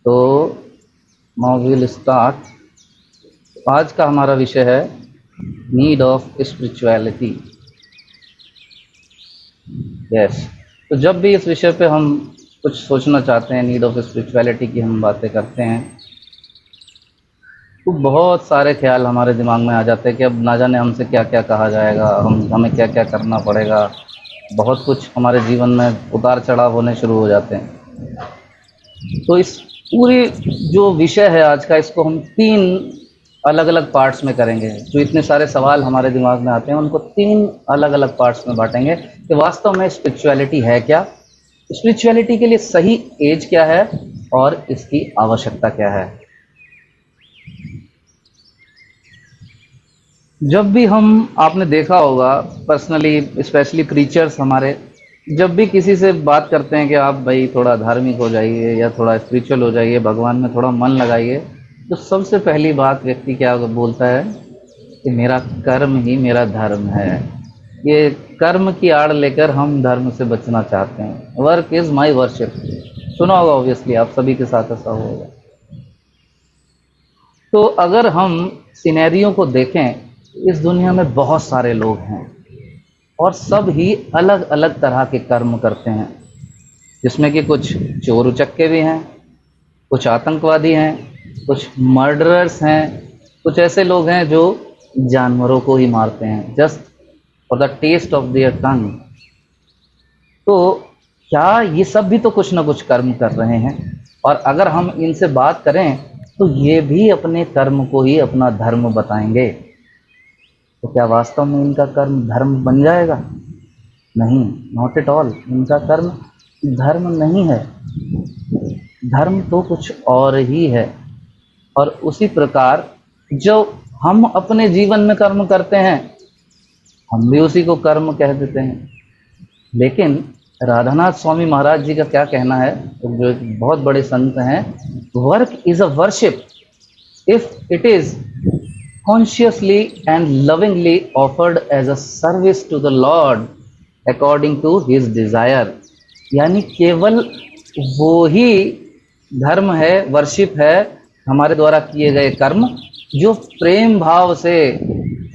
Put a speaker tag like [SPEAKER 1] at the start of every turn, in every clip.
[SPEAKER 1] तो now we will start. आज का हमारा विषय है नीड ऑफ स्पिरिचुअलिटी। यस, तो जब भी इस विषय पे हम कुछ सोचना चाहते हैं, नीड ऑफ स्पिरिचुअलिटी की हम बातें करते हैं, तो बहुत सारे ख्याल हमारे दिमाग में आ जाते हैं कि अब ना जाने हमसे क्या क्या कहा जाएगा, हमें क्या क्या करना पड़ेगा। बहुत कुछ हमारे जीवन में उतार चढ़ाव होने शुरू हो जाते हैं। तो इस पूरे जो विषय है आज का, इसको हम 3 अलग अलग पार्ट्स में करेंगे। जो इतने सारे सवाल हमारे दिमाग में आते हैं उनको 3 अलग अलग पार्ट्स में बांटेंगे कि वास्तव में स्पिरिचुअलिटी है क्या, स्पिरिचुअलिटी के लिए सही एज क्या है और इसकी आवश्यकता क्या है। जब भी आपने देखा होगा, पर्सनली स्पेशली प्रीचर्स हमारे जब भी किसी से बात करते हैं कि आप भाई थोड़ा धार्मिक हो जाइए या थोड़ा स्पिरिचुअल हो जाइए, भगवान में थोड़ा मन लगाइए, तो सबसे पहली बात व्यक्ति क्या बोलता है कि मेरा कर्म ही मेरा धर्म है। ये कर्म की आड़ लेकर हम धर्म से बचना चाहते हैं। Work is my worship. सुना होगा ऑब्वियसली, आप सभी के साथ ऐसा होगा। तो अगर हम सिनेरियो को देखें, इस दुनिया में बहुत सारे लोग हैं और सब ही अलग अलग तरह के कर्म करते हैं, जिसमें कि कुछ चोर उचक्के भी हैं, कुछ आतंकवादी हैं, कुछ मर्डरर्स हैं, कुछ ऐसे लोग हैं जो जानवरों को ही मारते हैं just for the test of their tongue. तो क्या ये सब भी तो कुछ ना कुछ कर्म कर रहे हैं? और अगर हम इनसे बात करें तो ये भी अपने कर्म को ही अपना धर्म बताएंगे। तो क्या वास्तव में इनका कर्म धर्म बन जाएगा? नहीं, नॉट एट ऑल। इनका कर्म धर्म नहीं है। धर्म तो कुछ और ही है। और उसी प्रकार जो हम अपने जीवन में कर्म करते हैं, हम भी उसी को कर्म कह देते हैं। लेकिन राधानाथ स्वामी महाराज जी का क्या कहना है, तो जो एक बहुत बड़े संत हैं, work is a worship if it is consciously and lovingly offered as a service to the Lord according to his desire। यानी केवल वो ही धर्म है, वर्शिप है, हमारे द्वारा किए गए कर्म जो प्रेम भाव से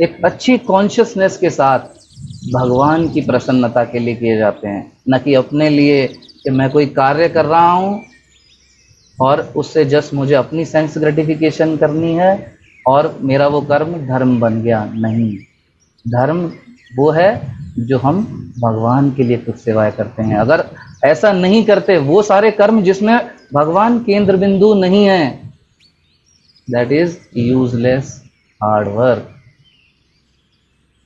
[SPEAKER 1] एक अच्छी कॉन्शियसनेस के साथ भगवान की प्रसन्नता के लिए किए जाते हैं, न कि अपने लिए कि मैं कोई कार्य कर रहा हूँ और उससे जस्ट मुझे अपनी सेंस ग्रेटिफिकेशन करनी है और मेरा वो कर्म धर्म बन गया। नहीं, धर्म वो है जो हम भगवान के लिए कुछ सेवाएं करते हैं। अगर ऐसा नहीं करते, वो सारे कर्म जिसमें भगवान केंद्र बिंदु नहीं है, that is useless hard work.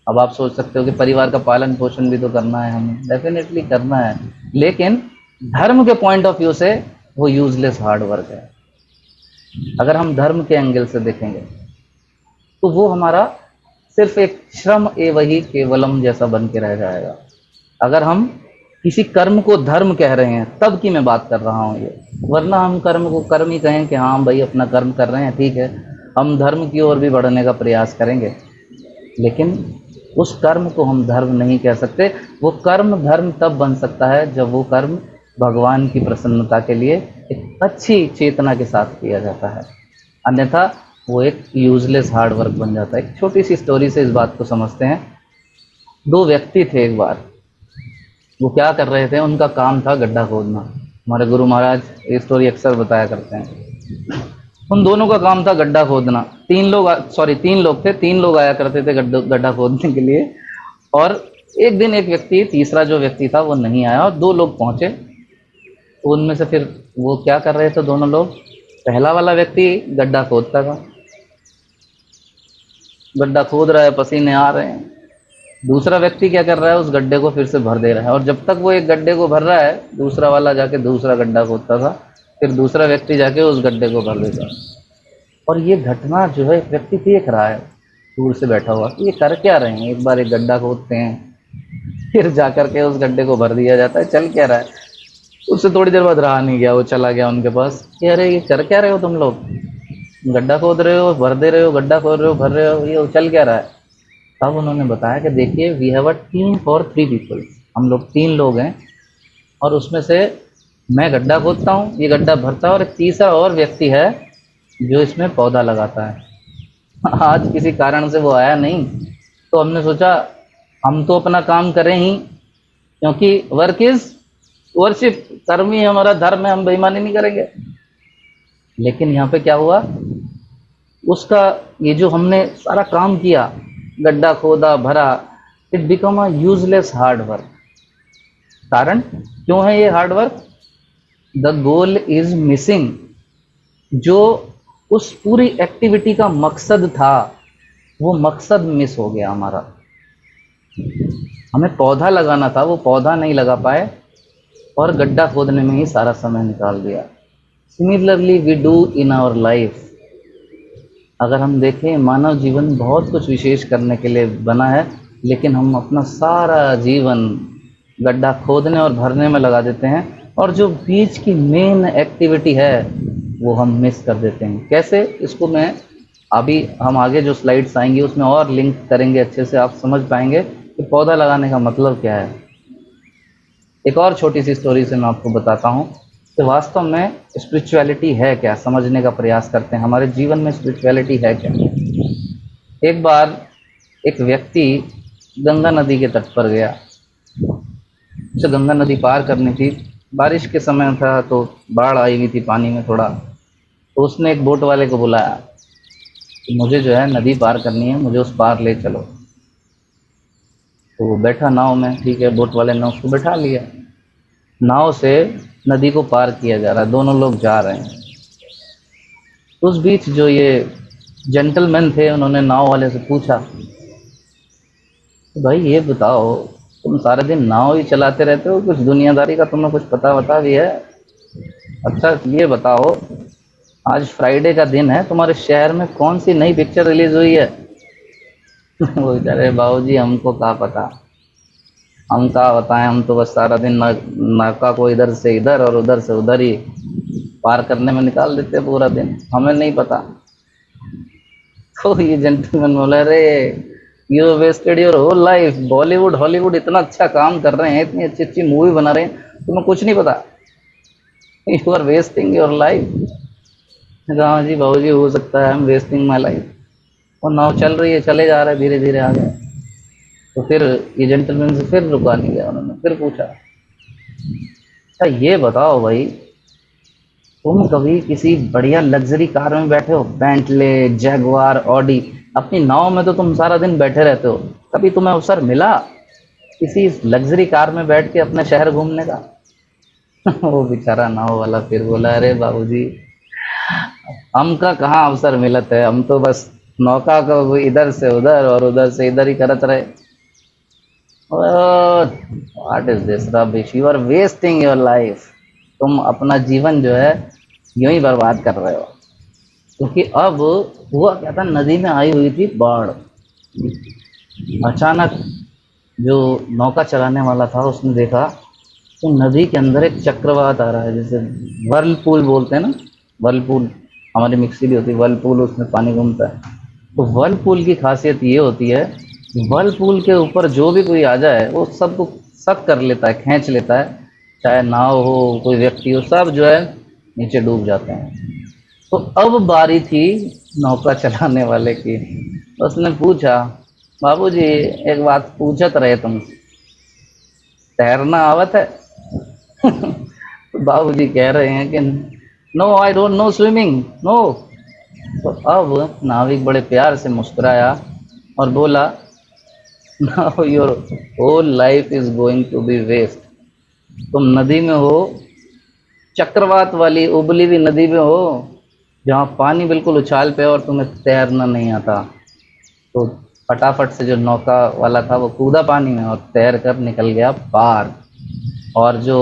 [SPEAKER 1] अब आप सोच सकते हो कि परिवार का पालन पोषण भी तो करना है, हमें डेफिनेटली करना है, लेकिन धर्म के पॉइंट ऑफ व्यू से वो यूजलेस हार्ड वर्क है। अगर हम धर्म के एंगल से देखेंगे तो वो हमारा सिर्फ एक श्रम एवं केवलम जैसा बन के रह जाएगा। अगर हम किसी कर्म को धर्म कह रहे हैं तब की मैं बात कर रहा हूँ ये, वरना हम कर्म को कर्म ही कहें कि हाँ भाई अपना कर्म कर रहे हैं, ठीक है, हम धर्म की ओर भी बढ़ने का प्रयास करेंगे, लेकिन उस कर्म को हम धर्म नहीं कह सकते। वो कर्म धर्म तब बन सकता है जब वो कर्म भगवान की प्रसन्नता के लिए एक अच्छी चेतना के साथ किया जाता है, अन्यथा वो एक यूजलेस हार्ड वर्क बन जाता है। एक छोटी सी स्टोरी से इस बात को समझते हैं। 2 व्यक्ति थे। एक बार वो क्या कर रहे थे, उनका काम था गड्ढा खोदना। हमारे गुरु महाराज ये स्टोरी अक्सर बताया करते हैं। उन दोनों का काम था गड्ढा खोदना। 3 लोग थे, 3 लोग आया करते थे गड्ढा खोदने के लिए। और एक दिन एक व्यक्ति, तीसरा जो व्यक्ति था वो नहीं आया और 2 लोग पहुंचे। तो उनमें से फिर वो क्या कर रहे थे, दोनों लोग, पहला वाला व्यक्ति गड्ढा खोदता था, गड्ढा खोद रहा है, पसीने आ रहे हैं। दूसरा व्यक्ति क्या कर रहा है, उस गड्ढे को फिर से भर दे रहा है। और जब तक वो एक गड्ढे को भर रहा है, दूसरा वाला जाके दूसरा गड्ढा खोदता था, फिर दूसरा व्यक्ति जाके उस गड्ढे को भर देता। और ये घटना जो है, एक व्यक्ति देख रहा है दूर से बैठा हुआ, ये कर क्या रहे हैं। एक बार एक गड्ढा खोदते हैं, फिर जाकर के उस गड्ढे को भर दिया जाता है, चल क्या रहा है। उससे थोड़ी देर बाद रहा नहीं गया, वो चला गया उनके पास कि अरे ये कर क्या रहे हो तुम लोग, गड्ढा खोद रहे हो, भर दे रहे हो, गड्ढा खोद रहे हो, भर रहे हो, ये चल क्या रहा है। तब उन्होंने बताया कि देखिए, we have a team for 3 people. हम लोग 3 लोग हैं और उसमें से मैं गड्ढा खोदता हूँ, ये गड्ढा भरता है, और एक तीसरा और व्यक्ति है जो इसमें पौधा लगाता है। आज किसी कारण से वो आया नहीं, तो हमने सोचा हम तो अपना काम करें ही, क्योंकि वर्क इज वर्शिप, कर्म ही हमारा धर्म है, हम बेईमानी नहीं करेंगे। लेकिन यहाँ पे क्या हुआ, उसका ये जो हमने सारा काम किया, गड्ढा खोदा भरा, it become a useless hard work. कारण क्यों है ये hard work? The goal is missing. जो उस पूरी एक्टिविटी का मकसद था, वो मकसद मिस हो गया हमारा। हमें पौधा लगाना था, वो पौधा नहीं लगा पाए, और गड्ढा खोदने में ही सारा समय निकाल दिया। Similarly we do in our life. अगर हम देखें, मानव जीवन बहुत कुछ विशेष करने के लिए बना है, लेकिन हम अपना सारा जीवन गड्ढा खोदने और भरने में लगा देते हैं, और जो बीच की मेन एक्टिविटी है वो हम मिस कर देते हैं। कैसे? इसको मैं अभी, हम आगे जो स्लाइड्स आएंगी उसमें और लिंक करेंगे, अच्छे से आप समझ पाएंगे कि पौधा लगाने का मतलब क्या है। एक और छोटी सी स्टोरी से मैं आपको बताता हूँ कि वास्तव में स्पिरिचुअलिटी है क्या, समझने का प्रयास करते हैं हमारे जीवन में स्पिरिचुअलिटी है क्या। एक बार एक व्यक्ति गंगा नदी के तट पर गया। उसे गंगा नदी पार करनी थी, बारिश के समय था तो बाढ़ आई हुई थी पानी में थोड़ा। तो उसने एक बोट वाले को बुलाया कि मुझे जो है नदी पार करनी है, मुझे उस पार ले चलो। तो वो बैठा नाव में, ठीक है, बोट वाले ने उसको बैठा लिया। नाव से नदी को पार किया जा रहा है, दोनों लोग जा रहे हैं। उस बीच जो ये जेंटलमैन थे, उन्होंने नाव वाले से पूछा, तो भाई ये बताओ, तुम सारा दिन नाव ही चलाते रहते हो, कुछ दुनियादारी का तुम्हें कुछ पता भी है? अच्छा ये बताओ, आज फ्राइडे का दिन है, तुम्हारे शहर में कौन सी नई पिक्चर रिलीज हुई है? वो बेचारे, बाबूजी हमको क्या पता, हम क्या बताएं, हम तो बस सारा दिन नौका को इधर से इधर और उधर से उधर ही पार करने में निकाल देते हैं पूरा दिन, हमें नहीं पता। तो ये जेंटलमैन बोला, अरे you wasted your whole life, Bollywood Hollywood इतना अच्छा काम कर रहे हैं, इतनी अच्छी अच्छी मूवी बना रहे हैं, तुम्हें कुछ नहीं पता, you are wasting your life. हाँ जी बाबूजी, हो सकता है I am wasting my life. और नाव चल रही है, चले जा रहे हैं, धीरे धीरे आ गए। तो फिर ये जेंटलमैन से फिर रुका नहीं गया, उन्होंने फिर पूछा, अच्छा ये बताओ भाई, तुम कभी किसी बढ़िया लग्जरी कार में बैठे हो, बेंटले, जैगवार, ऑडी? अपनी नाव में तो तुम सारा दिन बैठे रहते हो, कभी तुम्हें अवसर मिला किसी लग्जरी कार में बैठ के अपने शहर घूमने का? वो बेचारा नाव वाला फिर बोला, अरे बाबूजी, हमका कहाँ अवसर मिलत है, हम तो बस नौका को इधर से उधर और उधर से इधर ही करत रहे। What is this rubbish, you are wasting your life. तुम अपना जीवन जो है यूं ही बर्बाद कर रहे हो। क्योंकि अब हुआ क्या था, नदी में आई हुई थी बाढ़। अचानक जो नौका चलाने वाला था उसने देखा कि नदी के अंदर एक चक्रवात आ रहा है, जैसे वर्लपूल बोलते हैं ना, वर्लपूल, हमारी मिक्सी भी होती है वर्लपूल, उसमें पानी घूमता है। तो वर्लपूल की खासियत ये होती है, वर्लपूल के ऊपर जो भी कोई आ जाए वो सबको सक कर लेता है, खींच लेता है, चाहे नाव हो, कोई व्यक्ति हो, सब जो है नीचे डूब जाते हैं। तो अब बारी थी नौका चलाने वाले की। उसने पूछा, बाबूजी एक बात पूछत रहे, तुम तैरना आवत है? तो बाबूजी कह रहे हैं कि no I don't know swimming, no. तो अब नाविक बड़े प्यार से मुस्कुराया और बोला, now your whole life is going to be waste. तुम नदी में हो, चक्रवात वाली उबली हुई नदी में हो, जहाँ पानी बिल्कुल उछाल पे और तुम्हें तैरना नहीं आता। तो फटाफट से जो नौका वाला था वो कूदा पानी में और तैर कर निकल गया पार। और जो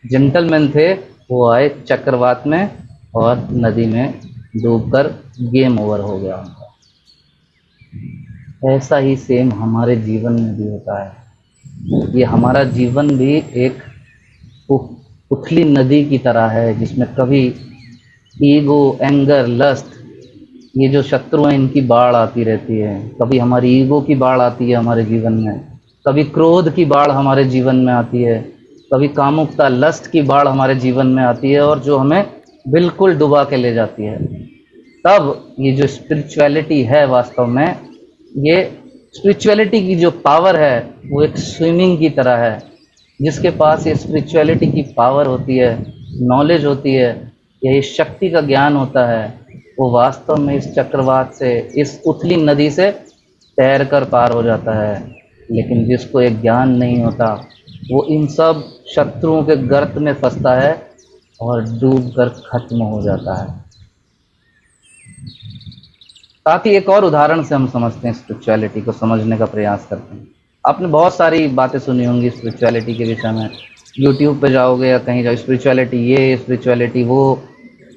[SPEAKER 1] जेंटलमैन थे वो आए चक्रवात में और नदी में डूबकर गेम ओवर हो गया उनका। ऐसा ही सेम हमारे जीवन में भी होता है। ये हमारा जीवन भी एक उथली नदी की तरह है, जिसमें कभी ईगो, एंगर, लस्ट, ये जो शत्रु हैं, इनकी बाढ़ आती रहती है। कभी हमारी ईगो की बाढ़ आती है हमारे जीवन में, कभी क्रोध की बाढ़ हमारे जीवन में आती है, कभी कामुकता लस्ट की बाढ़ हमारे जीवन में आती है और जो हमें बिल्कुल डुबा के ले जाती है। तब ये जो स्पिरिचुअलिटी है वास्तव में, ये स्पिरिचुअलिटी की जो पावर है वो एक स्विमिंग की तरह है। जिसके पास ये स्पिरिचुअलिटी की पावर होती है, नॉलेज होती है, या इस शक्ति का ज्ञान होता है, वो वास्तव में इस चक्रवात से, इस उथली नदी से तैर कर पार हो जाता है। लेकिन जिसको एक ज्ञान नहीं होता, वो इन सब शत्रुओं के गर्त में फंसता है और डूब कर खत्म हो जाता है। साथ ही एक और उदाहरण से हम समझते हैं, स्पिरिचुअलिटी को समझने का प्रयास करते हैं। आपने बहुत सारी बातें सुनी होंगी स्पिरिचुअलिटी के विषय में, यूट्यूब पे जाओगे या कहीं जाओ, स्पिरिचुअलिटी ये, स्पिरिचुअलिटी वो,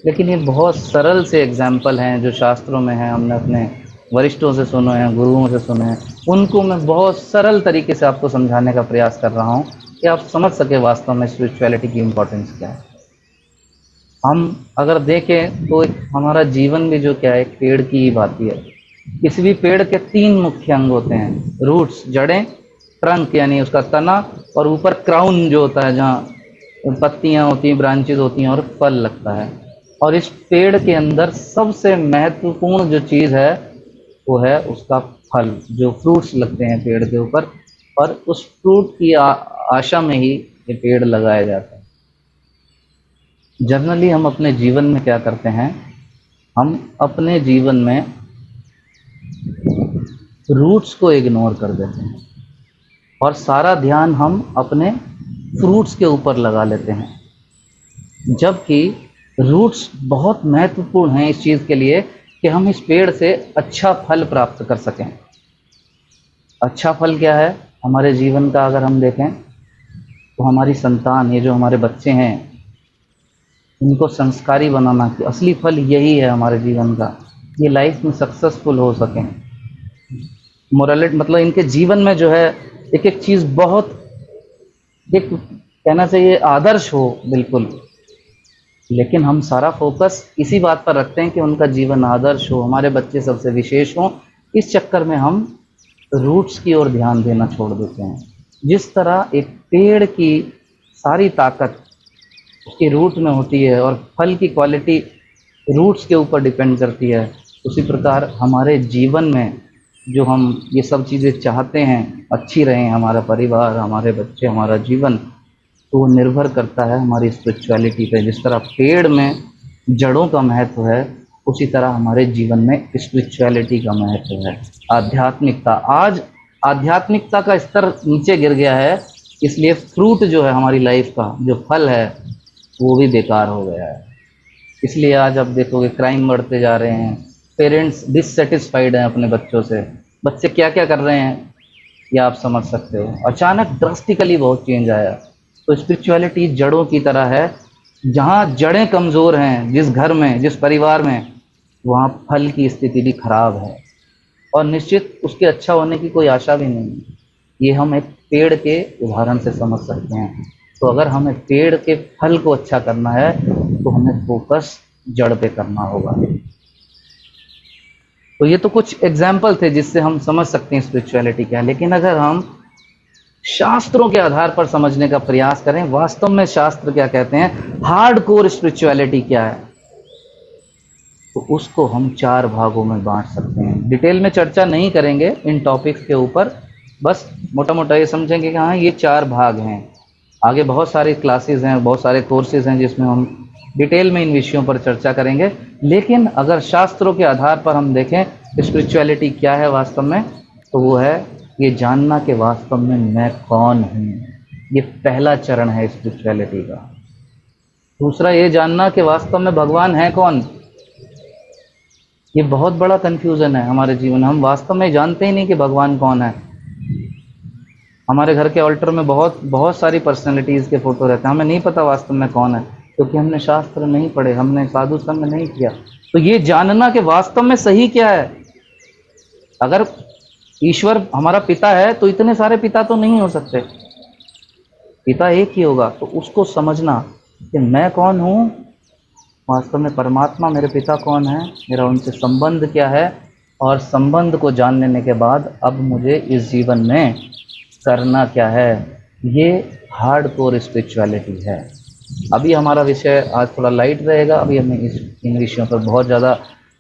[SPEAKER 1] लेकिन ये बहुत सरल से एग्जाम्पल हैं जो शास्त्रों में हैं, हमने अपने वरिष्ठों से सुने हैं, गुरुओं से सुने हैं। उनको मैं बहुत सरल तरीके से आपको समझाने का प्रयास कर रहा हूँ कि आप समझ सके वास्तव में स्पिरिचुअलिटी की इम्पोर्टेंस क्या है। हम अगर देखें तो हमारा जीवन भी जो क्या है, एक पेड़ की ही भांति है। किसी भी पेड़ के 3 मुख्य अंग होते हैं, रूट्स जड़ें, ट्रंक यानी उसका तना, और ऊपर क्राउन जो होता है जहाँ पत्तियाँ होती हैं, ब्रांचेज होती हैं और फल लगता है। और इस पेड़ के अंदर सबसे महत्वपूर्ण जो चीज़ है वो है उसका फल, जो फ्रूट्स लगते हैं पेड़ के ऊपर, और उस फ्रूट की आशा में ही ये पेड़ लगाया जाता है। जनरली हम अपने जीवन में क्या करते हैं, हम अपने जीवन में रूट्स को इग्नोर कर देते हैं और सारा ध्यान हम अपने फ्रूट्स के ऊपर लगा लेते हैं, जबकि रूट्स बहुत महत्वपूर्ण हैं इस चीज़ के लिए कि हम इस पेड़ से अच्छा फल प्राप्त कर सकें। अच्छा फल क्या है हमारे जीवन का? अगर हम देखें तो हमारी संतान, ये जो हमारे बच्चे हैं, इनको संस्कारी बनाना, कि असली फल यही है हमारे जीवन का, ये लाइफ में सक्सेसफुल हो सकें। मोरलिटी मतलब इनके जीवन में जो है एक एक चीज़ बहुत, एक कहना चाहिए आदर्श हो बिल्कुल, लेकिन हम सारा फोकस इसी बात पर रखते हैं कि उनका जीवन आदर्श हो, हमारे बच्चे सबसे विशेष हों। इस चक्कर में हम रूट्स की ओर ध्यान देना छोड़ देते हैं। जिस तरह एक पेड़ की सारी ताकत उसकी रूट में होती है और फल की क्वालिटी रूट्स के ऊपर डिपेंड करती है, उसी प्रकार हमारे जीवन में जो हम ये सब चीज़ें चाहते हैं, अच्छी रहें हमारा परिवार, हमारे बच्चे, हमारा जीवन, तो वो निर्भर करता है हमारी स्पिरिचुअलिटी पे। जिस तरह पेड़ में जड़ों का महत्व है, उसी तरह हमारे जीवन में स्पिरिचुअलिटी का महत्व है, आध्यात्मिकता। आज आध्यात्मिकता का स्तर नीचे गिर गया है, इसलिए फ्रूट जो है हमारी लाइफ का, जो फल है, वो भी बेकार हो गया है। इसलिए आज आप देखोगे क्राइम बढ़ते जा रहे हैं, पेरेंट्स डिससेटिस्फाइड हैं अपने बच्चों से। बच्चे क्या क्या कर रहे हैं ये आप समझ सकते हो। अचानक ड्रास्टिकली बहुत चेंज आया। तो स्पिरिचुअलिटी जड़ों की तरह है, जहाँ जड़ें कमज़ोर हैं, जिस घर में, जिस परिवार में, वहाँ फल की स्थिति भी खराब है और निश्चित उसके अच्छा होने की कोई आशा भी नहीं है। ये हम एक पेड़ के उदाहरण से समझ सकते हैं। तो अगर हमें पेड़ के फल को अच्छा करना है तो हमें फोकस जड़ पे करना होगा। तो ये तो कुछ एग्जाम्पल थे जिससे हम समझ सकते हैं स्पिरिचुअलिटी क्या है। लेकिन अगर हम शास्त्रों के आधार पर समझने का प्रयास करें, वास्तव में शास्त्र क्या कहते हैं, हार्डकोर स्पिरिचुअलिटी क्या है, तो उसको हम 4 भागों में बांट सकते हैं। डिटेल में चर्चा नहीं करेंगे इन टॉपिक्स के ऊपर, बस मोटा मोटा ये समझेंगे कि हाँ ये 4 भाग हैं। आगे बहुत सारी क्लासेस हैं, बहुत सारे कोर्सेज हैं जिसमें हम डिटेल में इन विषयों पर चर्चा करेंगे। लेकिन अगर शास्त्रों के आधार पर हम देखें स्पिरिचुअलिटी क्या है वास्तव में, तो वो है ये जानना कि वास्तव में मैं कौन हूँ। ये पहला चरण है स्पिरिचुअलिटी का। दूसरा ये जानना कि वास्तव में भगवान है कौन। ये बहुत बड़ा कन्फ्यूज़न है हमारे जीवन में, हम वास्तव में जानते ही नहीं कि भगवान कौन है। हमारे घर के ऑल्टर में बहुत सारी पर्सनैलिटीज़ के फ़ोटो रहते हैं, हमें नहीं पता वास्तव में कौन है, क्योंकि हमने शास्त्र नहीं पढ़े, हमने साधु संग नहीं किया। तो ये जानना कि वास्तव में सही क्या है। अगर ईश्वर हमारा पिता है तो इतने सारे पिता तो नहीं हो सकते, पिता एक ही होगा। तो उसको समझना कि मैं कौन हूँ, वास्तव में परमात्मा मेरे पिता कौन है, मेरा उनसे संबंध क्या है, और संबंध को जान लेने के बाद अब मुझे इस जीवन में करना क्या है, ये हार्डकोर स्पिरिचुअलिटी है। अभी हमारा विषय आज थोड़ा लाइट रहेगा, अभी हम इन विषयों पर बहुत ज़्यादा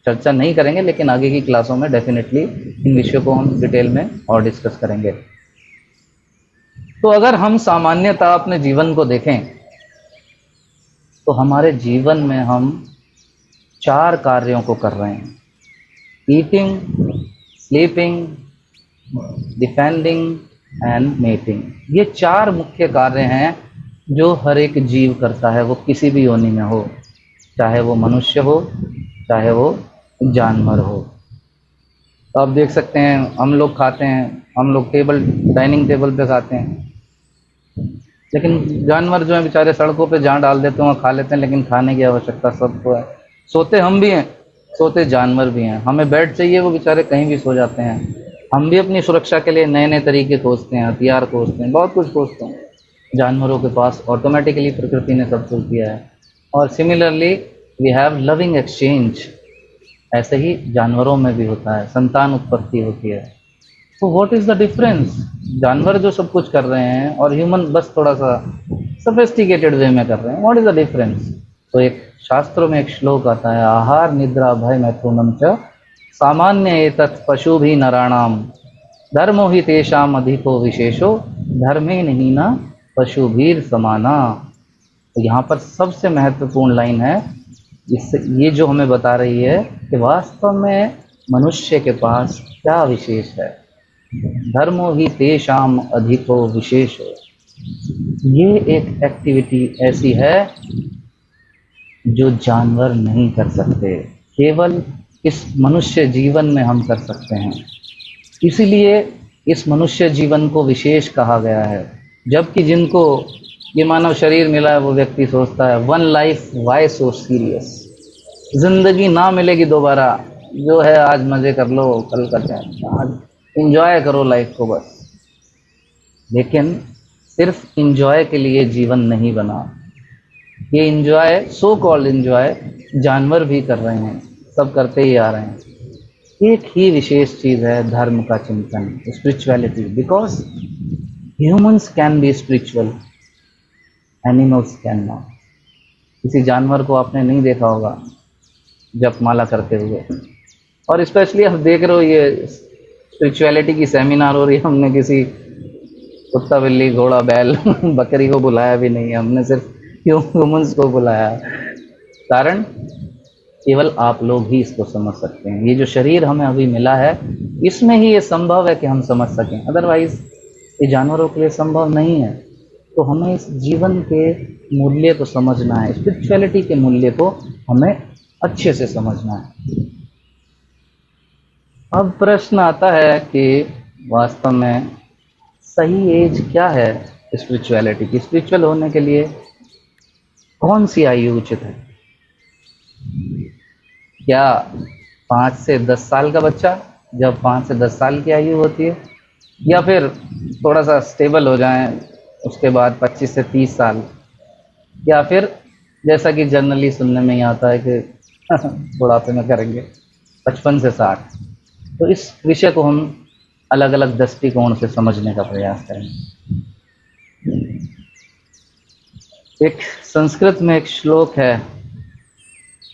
[SPEAKER 1] चर्चा नहीं करेंगे, लेकिन आगे की क्लासों में डेफिनेटली इन विषयों को हम डिटेल में और डिस्कस करेंगे। तो अगर हम सामान्यतः अपने जीवन को देखें तो हमारे जीवन में हम 4 कार्यों को कर रहे हैं: eating, sleeping, defending and mating. ये 4 मुख्य कार्य हैं जो हर एक जीव करता है, वो किसी भी योनि में हो, चाहे वो मनुष्य हो चाहे वो जानवर हो। तो आप देख सकते हैं हम लोग खाते हैं, हम लोग डाइनिंग टेबल पे खाते हैं, लेकिन जानवर जो है बेचारे सड़कों पे जहाँ डाल देते हैं खा लेते हैं, लेकिन खाने की आवश्यकता सबको है। सोते हम भी हैं, सोते जानवर भी हैं। हमें बेड चाहिए, वो बेचारे कहीं भी सो जाते हैं। हम भी अपनी सुरक्षा के लिए नए नए तरीके खोजते हैं, हथियार खोजते हैं, बहुत कुछ खोजते हैं। जानवरों के पास ऑटोमेटिकली प्रकृति ने सब कुछ दिया है। और similarly we have loving exchange, ऐसे ही जानवरों में भी होता है, संतान उत्पत्ति होती है। तो व्हाट इज़ द डिफरेंस? जानवर जो सब कुछ कर रहे हैं और ह्यूमन बस थोड़ा सा सोफिस्टिकेटेड वे में कर रहे हैं, व्हाट इज़ द डिफरेंस? तो एक शास्त्रों में एक श्लोक आता है, आहार निद्रा भय मैथुनम च सामान्य एतत् पशु भी नराणाम धर्मो ही तेषाम अधिको विशेषो धर्मे नहीं न पशु भीर समाना। तो यहाँ पर सबसे महत्वपूर्ण लाइन है, इससे ये जो हमें बता रही है कि वास्तव में मनुष्य के पास क्या विशेष है। धर्मो ही तेषाम अधिको विशेषो, ये एक एक्टिविटी ऐसी है जो जानवर नहीं कर सकते, केवल इस मनुष्य जीवन में हम कर सकते हैं। इसीलिए इस मनुष्य जीवन को विशेष कहा गया है। जबकि जिनको ये मानव शरीर मिला है वो व्यक्ति सोचता है one life why so serious, जिंदगी ना मिलेगी दोबारा, जो है आज मज़े कर लो, कल करते हैं, आज इंजॉय करो लाइफ को बस। लेकिन सिर्फ इंजॉय के लिए जीवन नहीं बना। ये इंजॉय, सो कॉल्ड इंजॉय, जानवर भी कर रहे हैं, सब करते ही आ रहे हैं। एक ही विशेष चीज़ है धर्म का चिंतन, spirituality. Because humans can be spiritual, animals can not. किसी जानवर को आपने नहीं देखा होगा जपमाला करते हुए, और स्पेशली आप देख रहे हो ये स्पिरिचुअलिटी की सेमिनार हो रही है, हमने किसी कुत्ता बिल्ली घोड़ा बैल बकरी को बुलाया भी नहीं है, हमने सिर्फ ह्यूमंस को बुलाया। कारण केवल आप लोग ही इसको समझ सकते हैं। ये जो शरीर हमें अभी मिला है, इसमें ही ये संभव है कि हम समझ सकें, अदरवाइज ये जानवरों के लिए संभव नहीं है। तो हमें इस जीवन के मूल्य को समझना है, स्पिरिचुअलिटी के मूल्य को हमें अच्छे से समझना है। अब प्रश्न आता है कि वास्तव में सही एज क्या है स्पिरिचुअलिटी की? स्पिरिचुअल होने के लिए कौन सी आयु उचित है? क्या 5 से 10 साल का बच्चा, जब 5 से 10 साल की आयु होती है, या फिर थोड़ा सा स्टेबल हो जाएं उसके बाद 25 से 30 साल, या फिर जैसा कि जनरली सुनने में ही आता है कि बुढ़ापे में करेंगे 55 से 60। तो इस विषय को हम अलग अलग दृष्टिकोण से समझने का प्रयास करेंगे। एक संस्कृत में एक श्लोक है,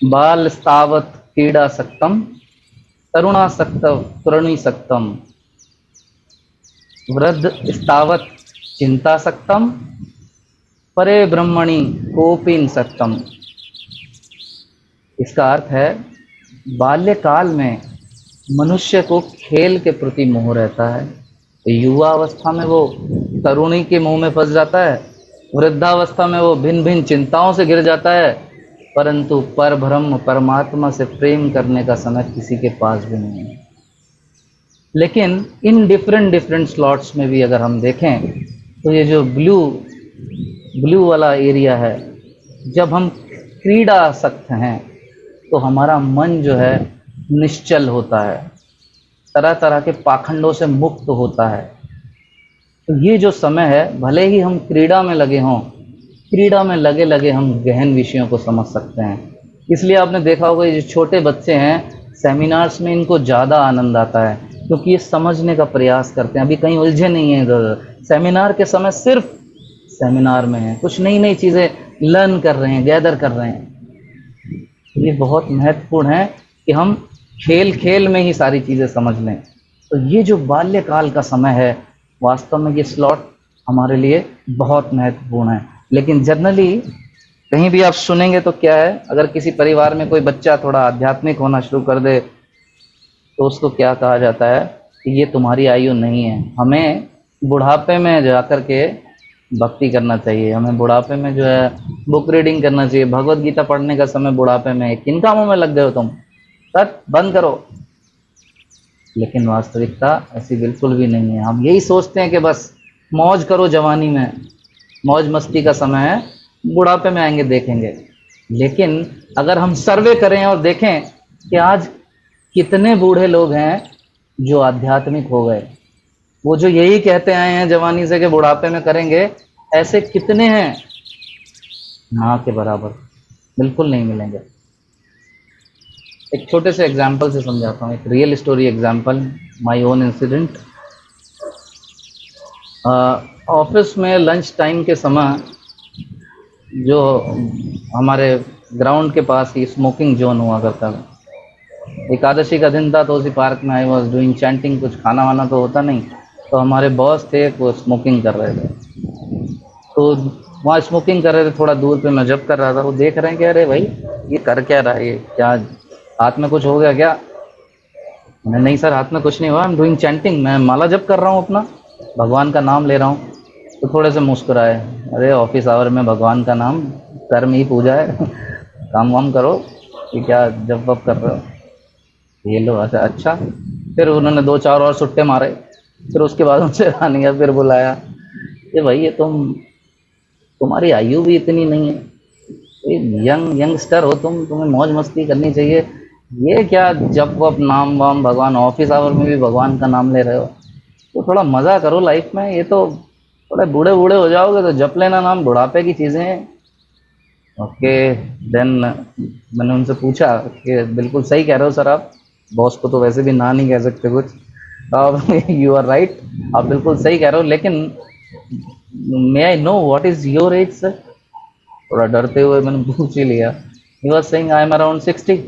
[SPEAKER 1] बाल स्तावत क्रीड़ा सक्तम तरुणासक्त तरुणी सक्तम वृद्ध स्तावत चिंतासक्तम परे ब्रह्मणि कोपिन सक्तम। इसका अर्थ है बाल्यकाल में मनुष्य को खेल के प्रति मोह रहता है, युवा अवस्था में वो तरुणी के मोह में फंस जाता है, वृद्धावस्था में वो भिन्न भिन्न चिंताओं से घिर जाता है, परंतु परब्रह्म परमात्मा से प्रेम करने का समय किसी के पास भी नहीं है। लेकिन इन डिफरेंट स्लॉट्स में भी अगर हम देखें तो ये जो ब्लू वाला एरिया है, जब हम क्रीड़ासक्त हैं तो हमारा मन जो है निश्चल होता है, तरह तरह के पाखंडों से मुक्त होता है। तो ये जो समय है, भले ही हम क्रीड़ा में लगे हों, क्रीड़ा में लगे लगे हम गहन विषयों को समझ सकते हैं। इसलिए आपने देखा होगा ये जो छोटे बच्चे हैं सेमिनार्स में, इनको ज़्यादा आनंद आता है क्योंकि ये समझने का प्रयास करते हैं, अभी कहीं उलझे नहीं हैं इधर। सेमिनार के समय सेमिनार में हैं, कुछ नई नई चीज़ें लर्न कर रहे हैं, गैदर कर रहे हैं। ये बहुत महत्वपूर्ण है कि हम खेल खेल में ही सारी चीज़ें समझ लें। तो ये जो बाल्यकाल का समय है, वास्तव में ये स्लॉट हमारे लिए बहुत महत्वपूर्ण है। लेकिन जनरली कहीं भी आप सुनेंगे तो क्या है, अगर किसी परिवार में कोई बच्चा थोड़ा आध्यात्मिक होना शुरू कर दे तो उसको क्या कहा जाता है कि ये तुम्हारी आयु नहीं है, हमें बुढ़ापे में जाकर के भक्ति करना चाहिए, हमें बुढ़ापे में जो है बुक रीडिंग करना चाहिए, भगवत गीता पढ़ने का समय बुढ़ापे में है, किन कामों में लग गए हो तुम, तक बंद करो। लेकिन वास्तविकता ऐसी बिल्कुल भी नहीं है। हम यही सोचते हैं कि बस मौज करो, जवानी में मौज मस्ती का समय है, बुढ़ापे में आएंगे देखेंगे। लेकिन अगर हम सर्वे करें और देखें कि आज कितने बूढ़े लोग हैं जो आध्यात्मिक हो गए, वो जो यही कहते आए हैं जवानी से कि बुढ़ापे में करेंगे, ऐसे कितने हैं? ना के बराबर, बिल्कुल नहीं मिलेंगे। एक छोटे से एग्जाम्पल से समझाता हूँ, एक real story example, my own incident. Office में लंच टाइम के समय जो हमारे ग्राउंड के पास ही स्मोकिंग जोन हुआ करता था। एकादशी का दिन था तो उसी पार्क में आई वॉज डूइंग चैंटिंग, कुछ खाना वाना तो होता नहीं, तो हमारे बॉस थे वो स्मोकिंग कर रहे थे, तो वहाँ स्मोकिंग कर रहे थे, थोड़ा दूर पे मैं जब कर रहा था, वो देख रहे हैं कि अरे भाई ये कर क्या रहा है, ये क्या हाथ में कुछ हो गया क्या? मैंने नहीं सर हाथ में कुछ नहीं हुआ, आई एम डूइंग चैंटिंग, मैं माला जप कर रहा हूँ, अपना भगवान का नाम ले रहा हूँ। तो थोड़े से मुस्कुराए, अरे ऑफिस आवर में भगवान का नाम, कर्म ही पूजा है, काम वाम करो, ये क्या जब वप कर रहे हो? ये लो अच्छा। फिर उन्होंने 2-4 और सुट्टे मारे, फिर उसके बाद उनसे रानिया फिर बुलाया, ये भाई ये तुम्हारी आयु भी इतनी नहीं है, यंगस्टर हो तुम, तुम्हें मौज मस्ती करनी चाहिए, ये क्या जप वप नाम वाम भगवान, ऑफिस आवर में भी भगवान का नाम ले रहे हो, तो थोड़ा मज़ा करो लाइफ में, ये तो थोड़े बूढ़े बूढ़े हो जाओगे तो जप लेना नाम बुढ़ापे की चीज़ें हैं। ओके, देन मैंने उनसे पूछा कि बिल्कुल सही कह रहे हो सर आप, बॉस को तो वैसे भी ना नहीं कह सकते कुछ, आप यू आर राइट, आप बिल्कुल सही कह रहे हो, लेकिन may I know what is your age sir? थोड़ा डरते हुए मैंने पूछ ही लिया। He was saying I am around 60,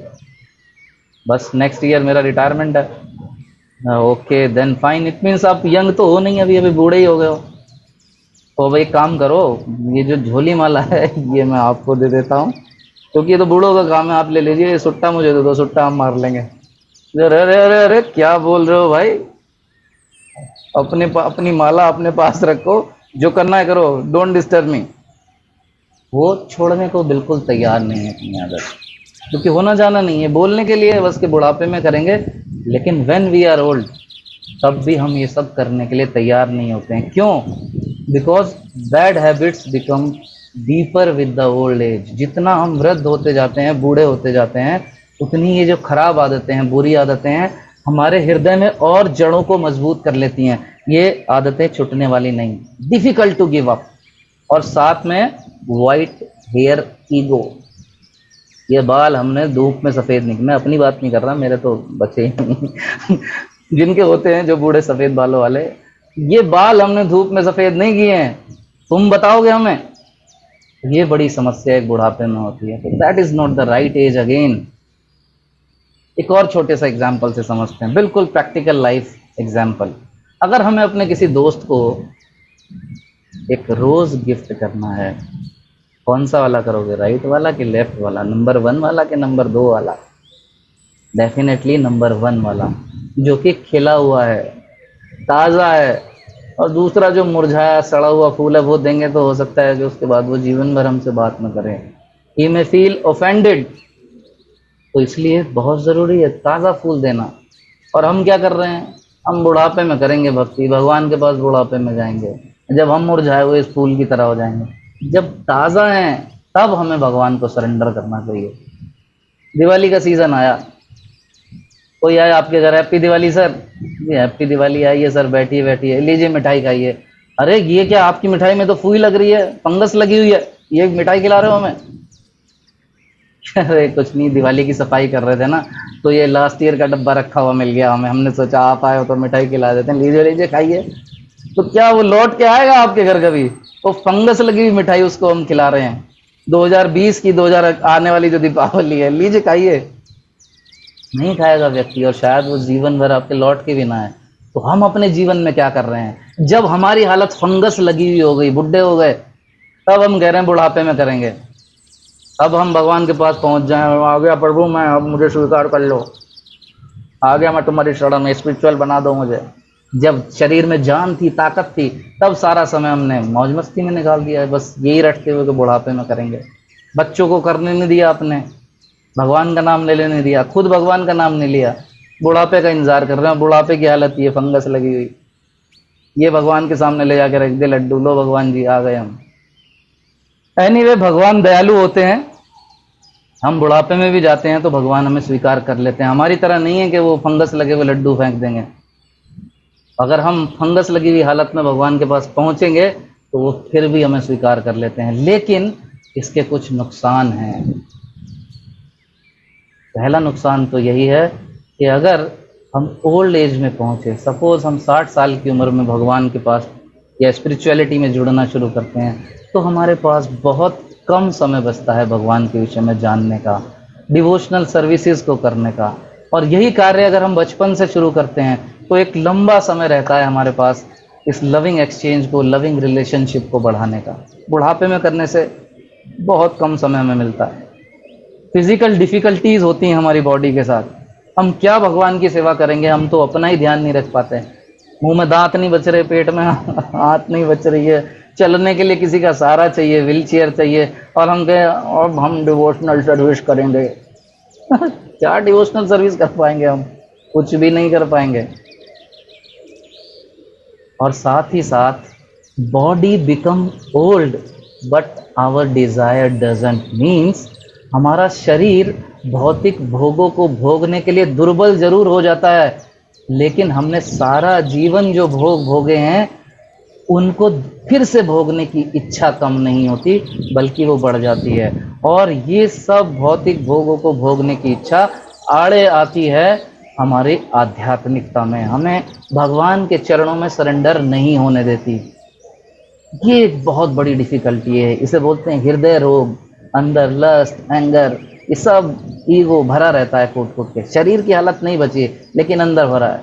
[SPEAKER 1] बस नेक्स्ट ईयर मेरा रिटायरमेंट है। Okay then fine, it means आप यंग तो हो नहीं, अभी अभी बूढ़े ही हो गए हो। तो भाई काम करो, ये जो झोली माला है ये मैं आपको दे देता हूँ, क्योंकि ये तो बूढ़ों का काम है, आप ले लीजिए, सुट्टा मुझे दे दो, सुट्टा हम मार लेंगे। अरे अरे अरे अरे क्या बोल रहे हो भाई, अपनी माला अपने पास रखो, जो करना है करो, डोंट डिस्टर्ब मी। वो छोड़ने को बिल्कुल तैयार नहीं है अपनी आदत, क्योंकि होना जाना नहीं है, बोलने के लिए बस के बुढ़ापे में करेंगे, लेकिन व्हेन वी आर ओल्ड तब भी हम ये सब करने के लिए तैयार नहीं होते हैं। क्यों? Because bad habits become deeper with the old as. जितना हम वृद्ध होते जाते हैं, बूढ़े होते जाते हैं, उतनी ये जो खराब आदतें हैं, बुरी आदतें हैं, हमारे हृदय में और जड़ों को मजबूत कर लेती हैं। ये आदतें छुटने वाली नहीं, डिफिकल्ट टू गिव अप। और साथ में वाइट हेयर ईगो, ये बाल हमने धूप में सफ़ेद नहीं, मैं अपनी बात नहीं कर रहा, मेरे तो बच्चे ही नहीं जिनके होते हैं जो बूढ़े सफ़ेद बालों वाले, ये बाल हमने धूप में सफ़ेद नहीं किए हैं, तुम बताओगे हमें? ये बड़ी समस्या एक बुढ़ापे में होती है, तो that is not the right age again. एक और छोटे सा एग्जाम्पल से समझते हैं, बिल्कुल प्रैक्टिकल लाइफ एग्जाम्पल। अगर हमें अपने किसी दोस्त को एक रोज़ गिफ्ट करना है, कौन सा वाला करोगे, राइट वाला कि लेफ्ट वाला, नंबर 1 वाला कि नंबर 2 वाला? डेफिनेटली नंबर 1 वाला, जो कि खिला हुआ है, ताज़ा है। और दूसरा जो मुरझाया सड़ा हुआ फूल है वो देंगे तो हो सकता है कि उसके बाद वो जीवन भर हमसे बात न करें, ही मे फील ऑफेंडेड। तो इसलिए बहुत ज़रूरी है ताज़ा फूल देना। और हम क्या कर रहे हैं, हम बुढ़ापे में करेंगे भक्ति, भगवान के पास बुढ़ापे में जाएंगे, जब हम मुरझाए हुए इस फूल की तरह हो जाएंगे। जब ताज़ा हैं तब हमें भगवान को सरेंडर करना चाहिए। दिवाली का सीज़न आया, कोई आया आपके घर, हैप्पी दिवाली सर, जी हैप्पी दिवाली, आइए सर, बैठिए बैठिए, लीजिए मिठाई खाइए। अरे ये क्या, आपकी मिठाई में तो फूई लग रही है, फंगस लगी हुई है, ये मिठाई खिला रहे हो हमें? अरे कुछ नहीं, दिवाली की सफाई कर रहे थे ना, तो ये लास्ट ईयर का डब्बा रखा हुआ मिल गया हमें, हमने सोचा आप आए हो तो मिठाई खिला देते हैं, लीजिए लीजिए खाइए। तो क्या वो लौट के आएगा आपके घर कभी? वो फंगस लगी हुई मिठाई उसको हम खिला रहे हैं 2020 की, 2000 आने वाली जो दीपावली है, लीजिए खाइए। नहीं खाएगा व्यक्ति, और शायद वो जीवन भर आपके लौट के भी ना आए। तो हम अपने जीवन में क्या कर रहे हैं? जब हमारी हालत फंगस लगी हुई हो गई, बुढ़े हो गए, तब हम कह रहे हैं बुढ़ापे में करेंगे। अब हम भगवान के पास पहुंच जाए, आ गया प्रभु मैं, अब मुझे स्वीकार कर लो, आ गया मैं तुम्हारी शरण में, स्पिरिचुअल बना दो मुझे। जब शरीर में जान थी, ताकत थी, तब सारा समय हमने मौज मस्ती में निकाल दिया है, बस यही रटते हुए कि बुढ़ापे में करेंगे। बच्चों को करने नहीं दिया आपने, भगवान का नाम ले लेने दिया, खुद भगवान का नाम नहीं लिया, बुढ़ापे का इंतजार कर रहे हैं। बुढ़ापे की हालत ये फंगस लगी हुई, ये भगवान के सामने ले जाके रख दे लड्डू, लो भगवान जी आ गए हम। एनीवे, भगवान दयालु होते हैं। हम बुढ़ापे में भी जाते हैं तो भगवान हमें स्वीकार कर लेते हैं। हमारी तरह नहीं है कि वो फंगस लगे हुए लड्डू फेंक देंगे। अगर हम फंगस लगी हुई हालत में भगवान के पास पहुंचेंगे तो वो फिर भी हमें स्वीकार कर लेते हैं, लेकिन इसके कुछ नुकसान हैं। पहला नुकसान तो यही है कि अगर हम ओल्ड एज में पहुंचे, सपोज हम 60 साल की उम्र में भगवान के पास या स्पिरिचुअलिटी में जुड़ना शुरू करते हैं, तो हमारे पास बहुत कम समय बचता है भगवान के विषय में जानने का, डिवोशनल सर्विसेज को करने का। और यही कार्य अगर हम बचपन से शुरू करते हैं तो एक लंबा समय रहता है हमारे पास इस लविंग एक्सचेंज को, लविंग रिलेशनशिप को बढ़ाने का। बुढ़ापे में करने से बहुत कम समय हमें मिलता है। फिजिकल डिफिकल्टीज होती हैं हमारी बॉडी के साथ, हम क्या भगवान की सेवा करेंगे? हम तो अपना ही ध्यान नहीं रख पाते। मुंह में दांत नहीं बच रहे, पेट में हाथ नहीं बच रही है, चलने के लिए किसी का सहारा चाहिए, व्हील चेयर चाहिए, और हम कहे अब हम डिवोशनल सर्विस करेंगे। क्या डिवोशनल सर्विस कर पाएंगे हम? कुछ भी नहीं कर पाएंगे। और साथ ही साथ body become old but our desire doesn't, means हमारा शरीर भौतिक भोगों को भोगने के लिए दुर्बल जरूर हो जाता है, लेकिन हमने सारा जीवन जो भोग भोगे हैं उनको फिर से भोगने की इच्छा कम नहीं होती, बल्कि वो बढ़ जाती है। और ये सब भौतिक भोगों को भोगने की इच्छा आड़े आती है हमारी आध्यात्मिकता में, हमें भगवान के चरणों में सरेंडर नहीं होने देती। ये एक बहुत बड़ी डिफिकल्टी है, इसे बोलते हैं हृदय रोग। अंदर लस्ट, एंगर, ये सब ईगो भरा रहता है कूट कूट के। शरीर की हालत नहीं बची लेकिन अंदर भरा है।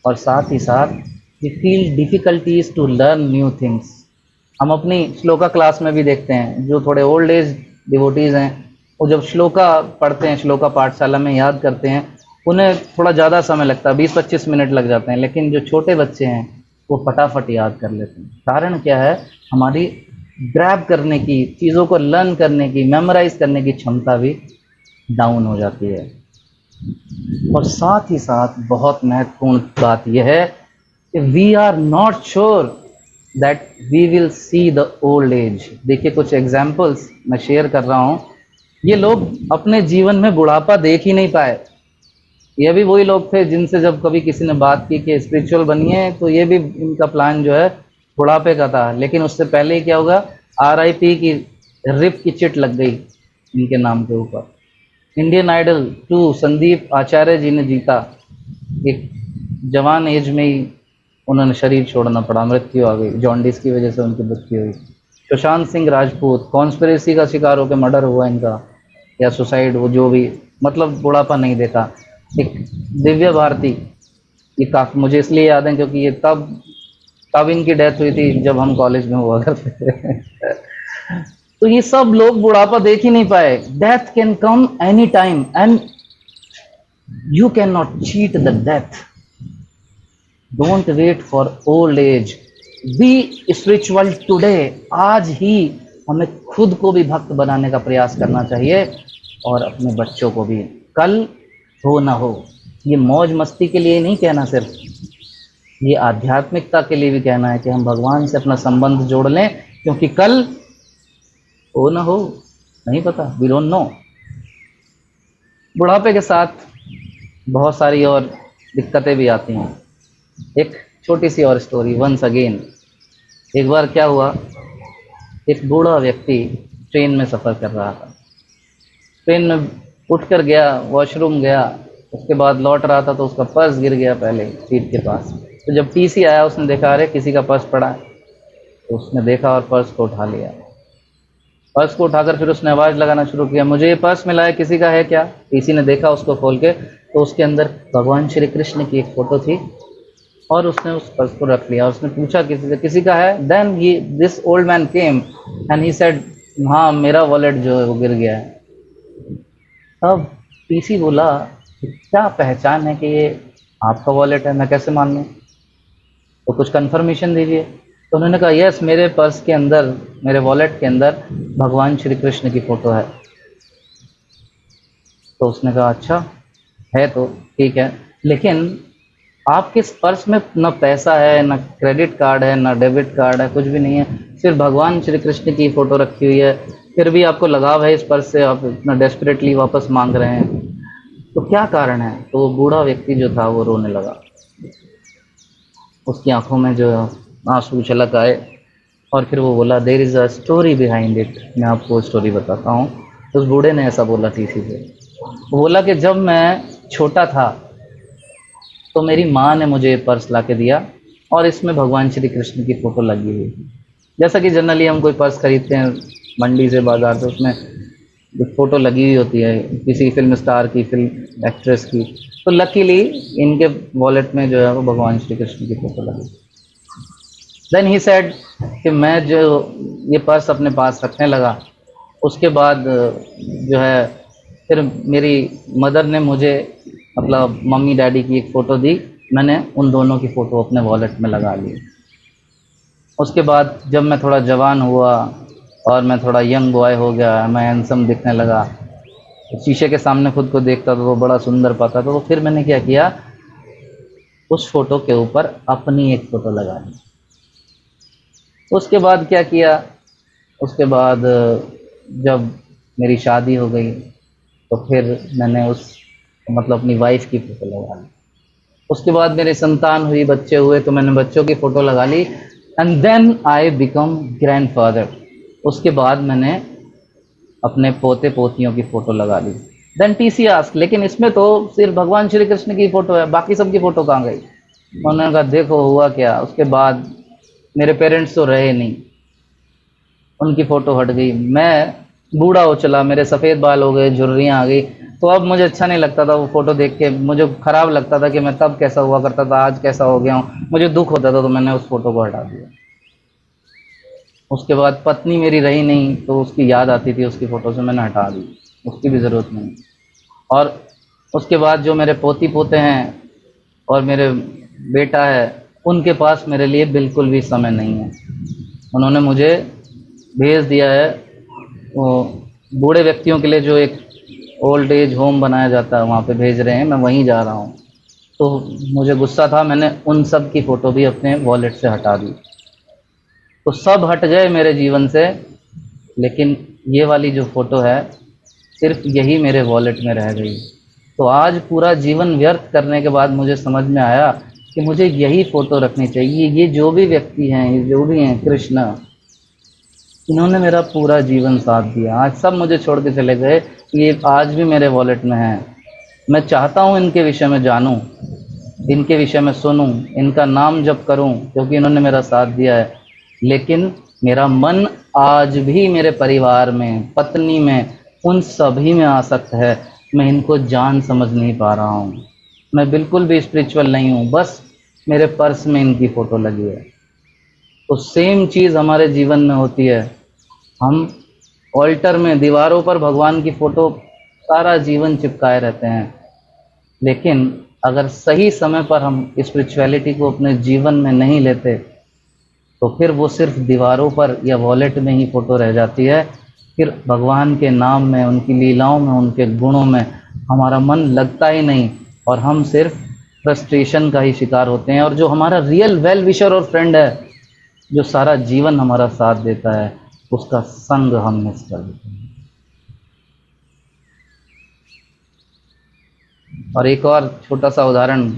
[SPEAKER 1] और साथ ही साथ we feel difficulties to learn new things. हम अपनी श्लोका क्लास में भी देखते हैं, जो थोड़े ओल्ड एज डिवोटीज हैं, वो जब श्लोका पढ़ते हैं, श्लोका पाठशाला में याद करते हैं, उन्हें थोड़ा ज़्यादा समय लगता है, 20-25 मिनट लग जाते हैं, लेकिन जो छोटे बच्चे हैं वो फटाफट याद कर लेते हैं। कारण क्या है? हमारी ग्रैब करने की, चीज़ों को लर्न करने की, मेमोराइज करने की क्षमता भी डाउन हो जाती है। और साथ ही साथ बहुत महत्वपूर्ण बात यह है कि we are not sure that we will see the old age. देखिए, कुछ एग्जाम्पल्स मैं शेयर कर रहा हूँ। ये लोग अपने जीवन में बुढ़ापा देख ही नहीं पाए। ये भी वही लोग थे जिनसे जब कभी किसी ने बात की कि स्पिरिचुअल बनिए, तो ये भी इनका प्लान जो है बुढ़ापे का था। लेकिन उससे पहले ही क्या होगा, RIP की रिप की चिट लग गई इनके नाम के ऊपर। इंडियन आइडल 2 संदीप आचार्य जी ने जीता, एक जवान एज में ही उन्होंने शरीर छोड़ना पड़ा, मृत्यु आ गई, जॉन्डिस की वजह से उनकी मृत्यु हुई। सुशांत सिंह राजपूत कॉन्स्पिरेसी का शिकार होकर मर्डर हुआ इनका, या सुसाइड, वो जो भी, मतलब बुढ़ापा नहीं देखा। एक दिव्या भारती, ये काफी मुझे इसलिए याद है क्योंकि ये तब इनकी डेथ हुई थी जब हम कॉलेज में हुआ करते थे। तो ये सब लोग बुढ़ापा देख ही नहीं पाए। Death can come any time and you can not cheat the death. Don't wait for old age, be spiritual today. आज ही हमें खुद को भी भक्त बनाने का प्रयास करना चाहिए और अपने बच्चों को भी। कल हो ना हो, ये मौज मस्ती के लिए नहीं कहना, सिर्फ ये आध्यात्मिकता के लिए भी कहना है कि हम भगवान से अपना संबंध जोड़ लें, क्योंकि कल हो ना हो नहीं पता, वी डोंट नो। बुढ़ापे के साथ बहुत सारी और दिक्कतें भी आती हैं। एक छोटी सी और स्टोरी, वंस अगेन। एक बार क्या हुआ, एक बूढ़ा व्यक्ति ट्रेन में सफ़र कर रहा था। ट्रेन में उठकर गया, वॉशरूम गया, उसके बाद लौट रहा था तो उसका पर्स गिर गया पहले सीट के पास। तो जब टीसी आया उसने देखा अरे किसी का पर्स पड़ा है, तो उसने देखा और पर्स को उठा लिया। पर्स को उठाकर फिर उसने आवाज़ लगाना शुरू किया, मुझे ये पर्स मिला है, किसी का है क्या? टीसी ने देखा उसको खोल के, तो उसके अंदर भगवान श्री कृष्ण की एक फ़ोटो थी और उसने उस पर्स को रख लिया। उसने पूछा किसी से, किसी का है? Then he this old man came and he said, हाँ मेरा वॉलेट जो है वो गिर गया है। अब टीसी बोला क्या पहचान है कि ये आपका वॉलेट है, मैं कैसे मान लूँ, तो कुछ कंफर्मेशन दीजिए। तो उन्होंने कहा यस, मेरे पर्स के अंदर, मेरे वॉलेट के अंदर भगवान श्री कृष्ण की फ़ोटो है। तो उसने कहा अच्छा है तो ठीक है, लेकिन आपके इस पर्स में न पैसा है, न क्रेडिट कार्ड है, न डेबिट कार्ड है, कुछ भी नहीं है, सिर्फ भगवान श्री कृष्ण की फ़ोटो रखी हुई है, फिर भी आपको लगाव है इस पर्स से, आप इतना डेस्परेटली वापस मांग रहे हैं, तो क्या कारण है? तो वो बूढ़ा व्यक्ति जो था वो रोने लगा, उसकी आंखों में जो आंसू छलक आए और फिर वो बोला there is a story behind it, मैं आपको स्टोरी बताता हूँ। उस बूढ़े ने ऐसा बोला टीसी से, वो बोला कि जब मैं छोटा था तो मेरी माँ ने मुझे पर्स ला के दिया और इसमें भगवान श्री कृष्ण की फ़ोटो लगी हुई थी। जैसा कि जनरली हम कोई पर्स खरीदते हैं मंडी से, बाज़ार से, उसमें फ़ोटो लगी हुई होती है किसी फिल्म स्टार की, फिल्म एक्ट्रेस की, तो लकीली इनके वॉलेट में जो है वो भगवान श्री कृष्ण की फ़ोटो लगी। देन ही सेड कि मैं जो ये पर्स अपने पास रखने लगा, उसके बाद जो है फिर मेरी मदर ने मुझे, मतलब मम्मी डैडी की एक फ़ोटो दी, मैंने उन दोनों की फ़ोटो अपने वॉलेट में लगा ली। उसके बाद जब मैं थोड़ा जवान हुआ और मैं थोड़ा यंग बॉय हो गया, मैं हैंडसम दिखने लगा, शीशे के सामने खुद को देखता तो वो बड़ा सुंदर पाता, तो फिर मैंने क्या किया, उस फ़ोटो के ऊपर अपनी एक फ़ोटो लगा ली। उसके बाद क्या किया, उसके बाद जब मेरी शादी हो गई तो फिर मैंने उस, मतलब अपनी वाइफ की फ़ोटो लगा ली। उसके बाद मेरी संतान हुई, बच्चे हुए, तो मैंने बच्चों की फ़ोटो लगा ली। And then I become grandfather, उसके बाद मैंने अपने पोते पोतियों की फ़ोटो लगा ली। देन टीसी आस्क, लेकिन इसमें तो सिर्फ भगवान श्री कृष्ण की फ़ोटो है, बाकी सबकी फ़ोटो कहाँ गई? उन्होंने कहा देखो हुआ क्या, उसके बाद मेरे पेरेंट्स तो रहे नहीं, उनकी फ़ोटो हट गई, मैं बूढ़ा हो चला, मेरे सफ़ेद बाल हो गए, झुर्रियाँ आ गई, तो अब मुझे अच्छा नहीं लगता था वो फ़ोटो देख के, मुझे ख़राब लगता था कि मैं तब कैसा हुआ करता था, आज कैसा हो गया हूँ, मुझे दुख होता था, तो मैंने उस फ़ोटो को हटा दिया। उसके बाद पत्नी मेरी रही नहीं, तो उसकी याद आती थी उसकी फ़ोटो से, मैंने हटा दी, उसकी भी ज़रूरत नहीं। और उसके बाद जो मेरे पोती पोते हैं और मेरे बेटा है, उनके पास मेरे लिए बिल्कुल भी समय नहीं है। उन्होंने मुझे भेज दिया है वो बूढ़े व्यक्तियों के लिए जो एक ओल्ड एज होम बनाया जाता है, वहाँ पे भेज रहे हैं, मैं वहीं जा रहा हूँ। तो मुझे गुस्सा था, मैंने उन सब की फ़ोटो भी अपने वॉलेट से हटा दी। तो सब हट गए मेरे जीवन से, लेकिन ये वाली जो फ़ोटो है सिर्फ यही मेरे वॉलेट में रह गई। तो आज पूरा जीवन व्यर्थ करने के बाद मुझे समझ में आया कि मुझे यही फ़ोटो रखनी चाहिए। ये जो भी व्यक्ति हैं, ये जो भी हैं, कृष्ण, इन्होंने मेरा पूरा जीवन साथ दिया। आज सब मुझे छोड़ के चले गए, ये आज भी मेरे वॉलेट में है। मैं चाहता हूँ इनके विषय में जानूँ, इनके विषय में सुनूँ, इनका नाम जप करूँ, क्योंकि इन्होंने मेरा साथ दिया है। लेकिन मेरा मन आज भी मेरे परिवार में, पत्नी में, उन सभी में आसक्त है। मैं इनको जान समझ नहीं पा रहा हूँ। मैं बिल्कुल भी स्पिरिचुअल नहीं हूँ, बस मेरे पर्स में इनकी फ़ोटो लगी है। तो सेम चीज़ हमारे जीवन में होती है। हम ऑल्टर में, दीवारों पर भगवान की फ़ोटो सारा जीवन चिपकाए रहते हैं, लेकिन अगर सही समय पर हम स्पिरिचुअलिटी को अपने जीवन में नहीं लेते तो फिर वो सिर्फ दीवारों पर या वॉलेट में ही फ़ोटो रह जाती है। फिर भगवान के नाम में, उनकी लीलाओं में, उनके गुणों में हमारा मन लगता ही नहीं और हम सिर्फ फ्रस्ट्रेशन का ही शिकार होते हैं। और जो हमारा रियल वेल विशर और फ्रेंड है, जो सारा जीवन हमारा साथ देता है, उसका संग हम मिस कर देते हैं। और एक और छोटा सा उदाहरण,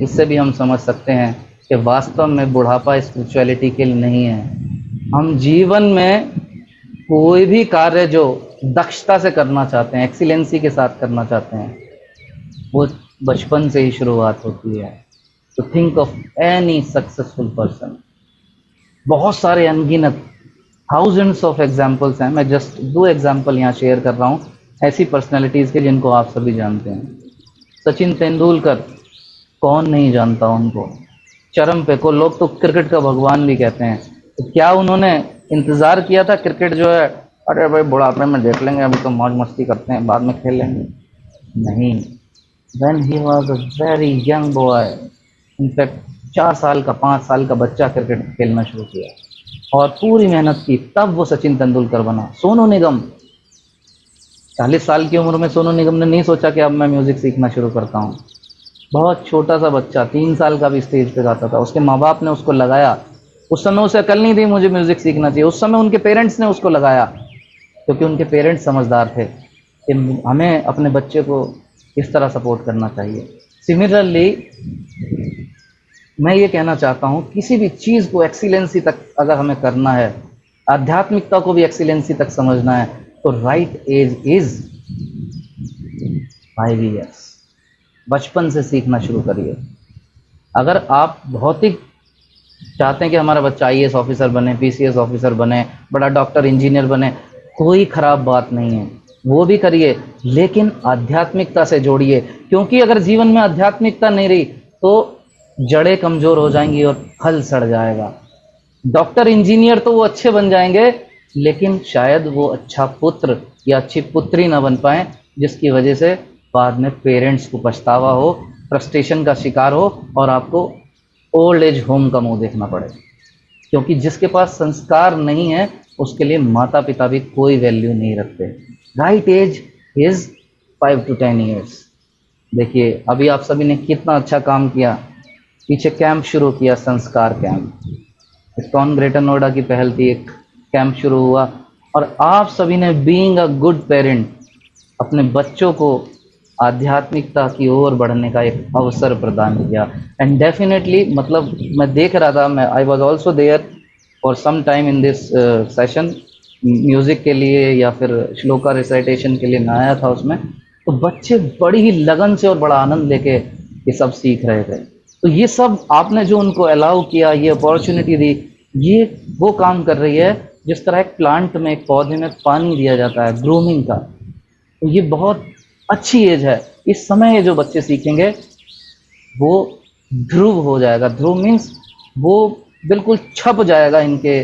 [SPEAKER 1] इससे भी हम समझ सकते हैं कि वास्तव में बुढ़ापा स्पिरिचुअलिटी के लिए नहीं है। हम जीवन में कोई भी कार्य जो दक्षता से करना चाहते हैं, एक्सीलेंसी के साथ करना चाहते हैं, वो बचपन से ही शुरुआत होती है। तो think of any successful person, बहुत सारे अनगिनत थाउजेंड्स ऑफ एग्जाम्पल्स हैं। मैं जस्ट 2 एग्जाम्पल यहाँ शेयर कर रहा हूँ ऐसी पर्सनैलिटीज़ के जिनको आप सभी जानते हैं। सचिन तेंदुलकर, कौन नहीं जानता उनको। चरम पे को लोग तो क्रिकेट का भगवान भी कहते हैं। तो क्या उन्होंने इंतज़ार किया था क्रिकेट जो है, अरे भाई बुढ़ापे में देख लेंगे, अभी तो मौज मस्ती करते हैं, बाद में खेल लेंगे? नहीं, when he was a very young boy, in fact 4 साल का 5 साल का बच्चा क्रिकेट खेलना शुरू किया और पूरी मेहनत की, तब वो सचिन तेंदुलकर बना। सोनू निगम, 40 साल की उम्र में सोनू निगम ने नहीं सोचा कि अब मैं म्यूज़िक सीखना शुरू करता हूँ। बहुत छोटा सा बच्चा 3 साल का भी स्टेज पे गाता था, उसके माँ बाप ने उसको लगाया। उस समय उसे अकल नहीं थी मुझे म्यूज़िक सीखना चाहिए, उस समय उनके पेरेंट्स ने उसको लगाया, क्योंकि उनके पेरेंट्स समझदार थे कि हमें अपने बच्चे को इस तरह सपोर्ट करना चाहिए। सिमिलरली मैं ये कहना चाहता हूँ, किसी भी चीज़ को एक्सीलेंसी तक अगर हमें करना है, आध्यात्मिकता को भी एक्सीलेंसी तक समझना है, तो राइट एज इज 5 ईयर्स। बचपन से सीखना शुरू करिए। अगर आप भौतिक चाहते हैं कि हमारा बच्चा आईएएस ऑफिसर बने, पीसीएस ऑफिसर बने, बड़ा डॉक्टर इंजीनियर बने, कोई खराब बात नहीं है, वो भी करिए, लेकिन आध्यात्मिकता से जोड़िए। क्योंकि अगर जीवन में आध्यात्मिकता नहीं रही तो जड़ें कमज़ोर हो जाएंगी और फल सड़ जाएगा। डॉक्टर इंजीनियर तो वो अच्छे बन जाएंगे, लेकिन शायद वो अच्छा पुत्र या अच्छी पुत्री ना बन पाए, जिसकी वजह से बाद में पेरेंट्स को पछतावा हो, फ्रस्ट्रेशन का शिकार हो और आपको ओल्ड एज होम का मुंह देखना पड़े। क्योंकि जिसके पास संस्कार नहीं है उसके लिए माता पिता भी कोई वैल्यू नहीं रखते। Right age is 5 to 10 years. देखिए अभी आप सभी ने कितना अच्छा काम किया, पीछे कैंप शुरू किया, संस्कार कैंप। इस्कॉन ग्रेटर नोएडा की पहल थी, एक कैंप शुरू हुआ और आप सभी ने बीइंग अ गुड पेरेंट अपने बच्चों को आध्यात्मिकता की ओर बढ़ने का एक अवसर प्रदान किया। एंड डेफिनेटली मतलब मैं देख रहा था, मैं I was also there for some time in this session, music के लिए या फिर श्लोका रिसाइटेशन के लिए मैं आया था उसमें, तो बच्चे बड़ी ही लगन से और बड़ा आनंद लेके ये सब सीख रहे थे। तो ये सब आपने जो उनको अलाउ किया, ये अपॉर्चुनिटी दी, ये वो काम कर रही है जिस तरह एक प्लांट में, एक पौधे में पानी दिया जाता है, ग्रूमिंग का। तो ये बहुत अच्छी एज है। इस समय ये जो बच्चे सीखेंगे वो ध्रुव हो जाएगा। ध्रुव मीन्स वो बिल्कुल छप जाएगा इनके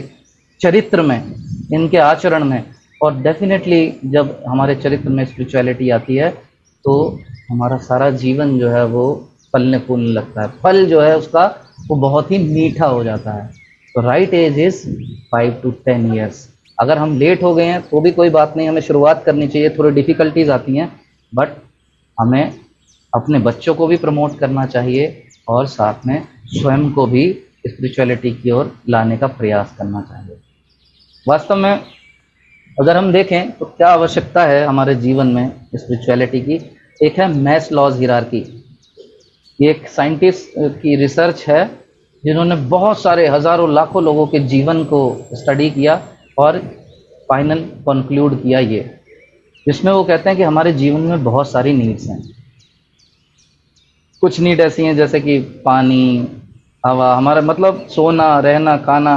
[SPEAKER 1] चरित्र में, इनके आचरण में। और डेफिनेटली जब हमारे चरित्र में स्पिरिचुअलिटी आती है तो हमारा सारा जीवन जो है वो फलने फूलने लगता है, फल जो है उसका वो बहुत ही मीठा हो जाता है। तो right age is 5 to 10 years. अगर हम लेट हो गए हैं तो भी कोई बात नहीं, हमें शुरुआत करनी चाहिए। थोड़ी डिफ़िकल्टीज आती हैं, बट हमें अपने बच्चों को भी प्रमोट करना चाहिए और साथ में स्वयं को भी स्पिरिचुअलिटी की ओर लाने का प्रयास करना चाहिए। वास्तव में अगर हम देखें तो क्या आवश्यकता है हमारे जीवन में स्पिरिचुअलिटी की। एक है मैस्लोज हिरार्की। ये एक साइंटिस्ट की रिसर्च है जिन्होंने बहुत सारे हज़ारों लाखों लोगों के जीवन को स्टडी किया और फाइनल कंक्लूड किया ये, जिसमें वो कहते हैं कि हमारे जीवन में बहुत सारी नीड्स हैं। कुछ नीड ऐसी हैं जैसे कि पानी, हवा, हमारा मतलब सोना, रहना, खाना,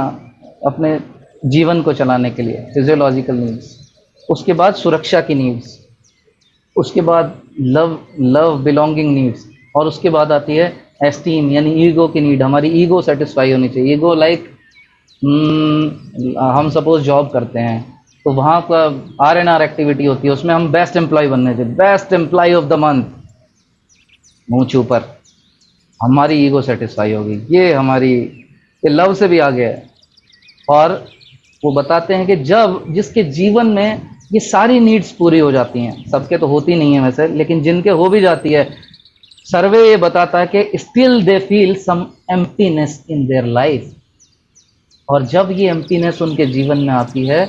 [SPEAKER 1] अपने जीवन को चलाने के लिए फिजियोलॉजिकल नीड्स। उसके बाद सुरक्षा की नीड्स, उसके बाद लव बिलोंगिंग नीड्स, और उसके बाद आती है एस्टीम यानी ईगो की नीड। हमारी ईगो सेटिस्फाई होनी चाहिए। ईगो लाइक हम सपोज जॉब करते हैं तो वहाँ का R&R एक्टिविटी होती है, उसमें हम बेस्ट एम्प्लॉय बनने चाहिए, best employ of the month, ऊँच ऊपर हमारी ईगो सेटिस्फाई होगी। ये लव से भी आगे है। और वो बताते हैं कि जब जिसके जीवन में ये सारी नीड्स पूरी हो जाती हैं, सबके तो होती नहीं है वैसे, लेकिन जिनके हो भी जाती है, सर्वे ये बताता है कि still they feel some emptiness in their life. और जब ये एम्प्टीनेस उनके जीवन में आती है,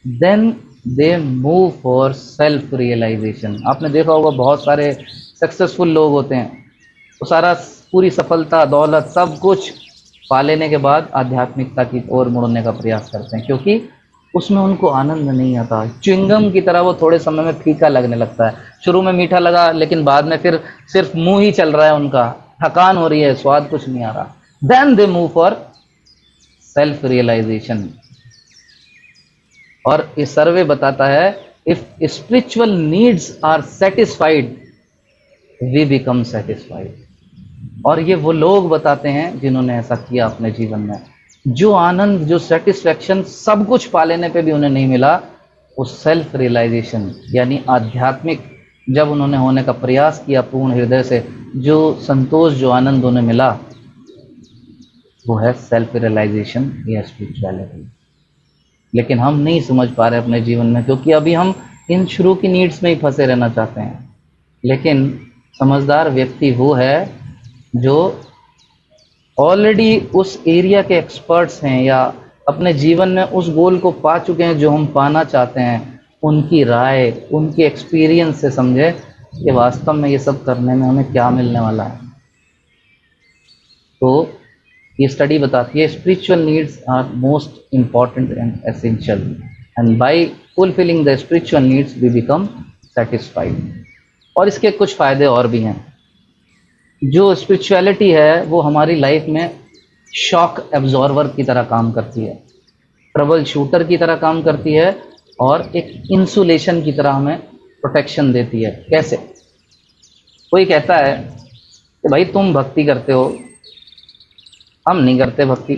[SPEAKER 1] then they move for self realization. आपने देखा होगा बहुत सारे सक्सेसफुल लोग होते हैं, तो सारा पूरी सफलता, दौलत, सब कुछ पा लेने के बाद आध्यात्मिकता की ओर मुड़ने का प्रयास करते हैं, क्योंकि उसमें उनको आनंद नहीं आता। च्युइंगम की तरह वो थोड़े समय में फीका लगने लगता है। शुरू में मीठा लगा, लेकिन बाद में फिर सिर्फ मुंह ही चल रहा है उनका, थकान हो रही है, स्वाद कुछ नहीं आ रहा, then they move for self realization. और ये सर्वे बताता है, if spiritual needs are satisfied we become satisfied. और ये वो लोग बताते हैं जिन्होंने ऐसा किया अपने जीवन में, जो आनंद, जो सेटिस्फैक्शन सब कुछ पा लेने पे भी उन्हें नहीं मिला, वो सेल्फ रियलाइजेशन यानी आध्यात्मिक जब उन्होंने होने का प्रयास किया पूर्ण हृदय से, जो संतोष, जो आनंद उन्हें मिला, वो है सेल्फ रियलाइजेशन या स्पिरिचुअलिटी। लेकिन हम नहीं समझ पा रहे अपने जीवन में, क्योंकि अभी हम इन शुरू की नीड्स में ही फंसे रहना चाहते हैं। लेकिन समझदार व्यक्ति वो है जो ऑलरेडी उस एरिया के एक्सपर्ट्स हैं या अपने जीवन में उस गोल को पा चुके हैं जो हम पाना चाहते हैं, उनकी राय, उनके एक्सपीरियंस से समझे कि वास्तव में ये सब करने में हमें क्या मिलने वाला है। तो ये स्टडी बताती है spiritual needs are most important and essential, and by fulfilling the spiritual needs we become satisfied. और इसके कुछ फ़ायदे और भी हैं। जो स्पिरिचुअलिटी है वो हमारी लाइफ में शॉक एब्जॉर्वर की तरह काम करती है, ट्रबल शूटर की तरह काम करती है, और एक इंसुलेशन की तरह हमें प्रोटेक्शन देती है। कैसे? कोई कहता है कि भाई तुम भक्ति करते हो, हम नहीं करते भक्ति,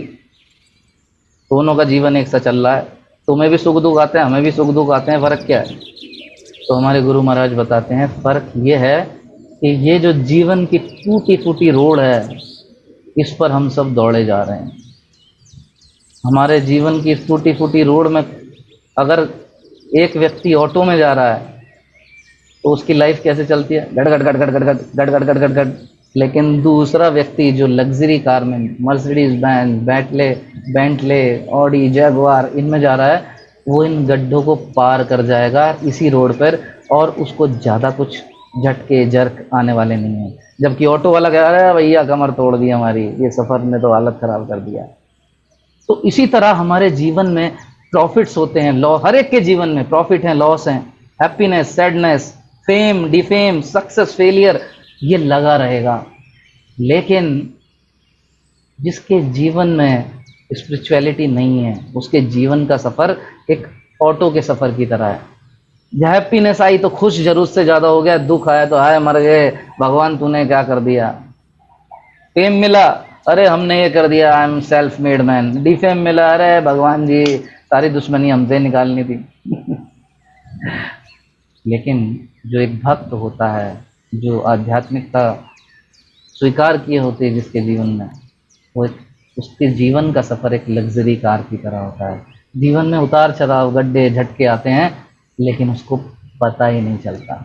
[SPEAKER 1] दोनों का जीवन एक सा चल रहा है, तुम्हें भी सुख दुख आते हैं, हमें भी सुख दुख आते हैं, फ़र्क क्या है? तो हमारे गुरु महाराज बताते हैं फ़र्क ये है कि ये जो जीवन की टूटी फूटी रोड है, इस पर हम सब दौड़े जा रहे हैं। हमारे जीवन की टूटी फूटी रोड में अगर एक व्यक्ति ऑटो में जा रहा है तो उसकी लाइफ कैसे चलती है? गड़ गड़ गड़ गड़ गड़ गड़ गड़ गड़ गड़ गड़ गड़। लेकिन दूसरा व्यक्ति जो लग्जरी कार में, Mercedes Benz, Bentley, Audi, Jaguar, इनमें जा रहा है, वो इन गड्ढों को पार कर जाएगा इसी रोड पर, और उसको ज़्यादा कुछ झटके जर्क आने वाले नहीं हैं। जबकि ऑटो वाला कह रहा है भैया कमर तोड़ दी हमारी, ये सफ़र ने तो हालत ख़राब कर दिया। तो इसी तरह हमारे जीवन में प्रॉफिट्स होते हैं, लॉ, हर एक के जीवन में प्रॉफिट हैं, लॉस हैं, happiness, sadness, fame, defame, success, failure, ये लगा रहेगा। लेकिन जिसके जीवन में स्पिरिचुअलिटी नहीं है, उसके जीवन का सफ़र एक ऑटो के सफ़र की तरह है। हैप्पीनेस आई तो खुश जरूरत से ज़्यादा हो गया, दुख आया तो हाय मर गए, भगवान तूने क्या कर दिया। फेम मिला, अरे हमने ये कर दिया, I am self made man. Defame मिला, अरे भगवान जी सारी दुश्मनी हमसे निकालनी थी। लेकिन जो एक भक्त होता है, जो आध्यात्मिकता स्वीकार किए होते हैं जिसके जीवन में, वो उसके जीवन का सफ़र एक लग्जरी कार की तरह होता है। जीवन में उतार चढ़ाव, गड्ढे झटके आते हैं, लेकिन उसको पता ही नहीं चलता,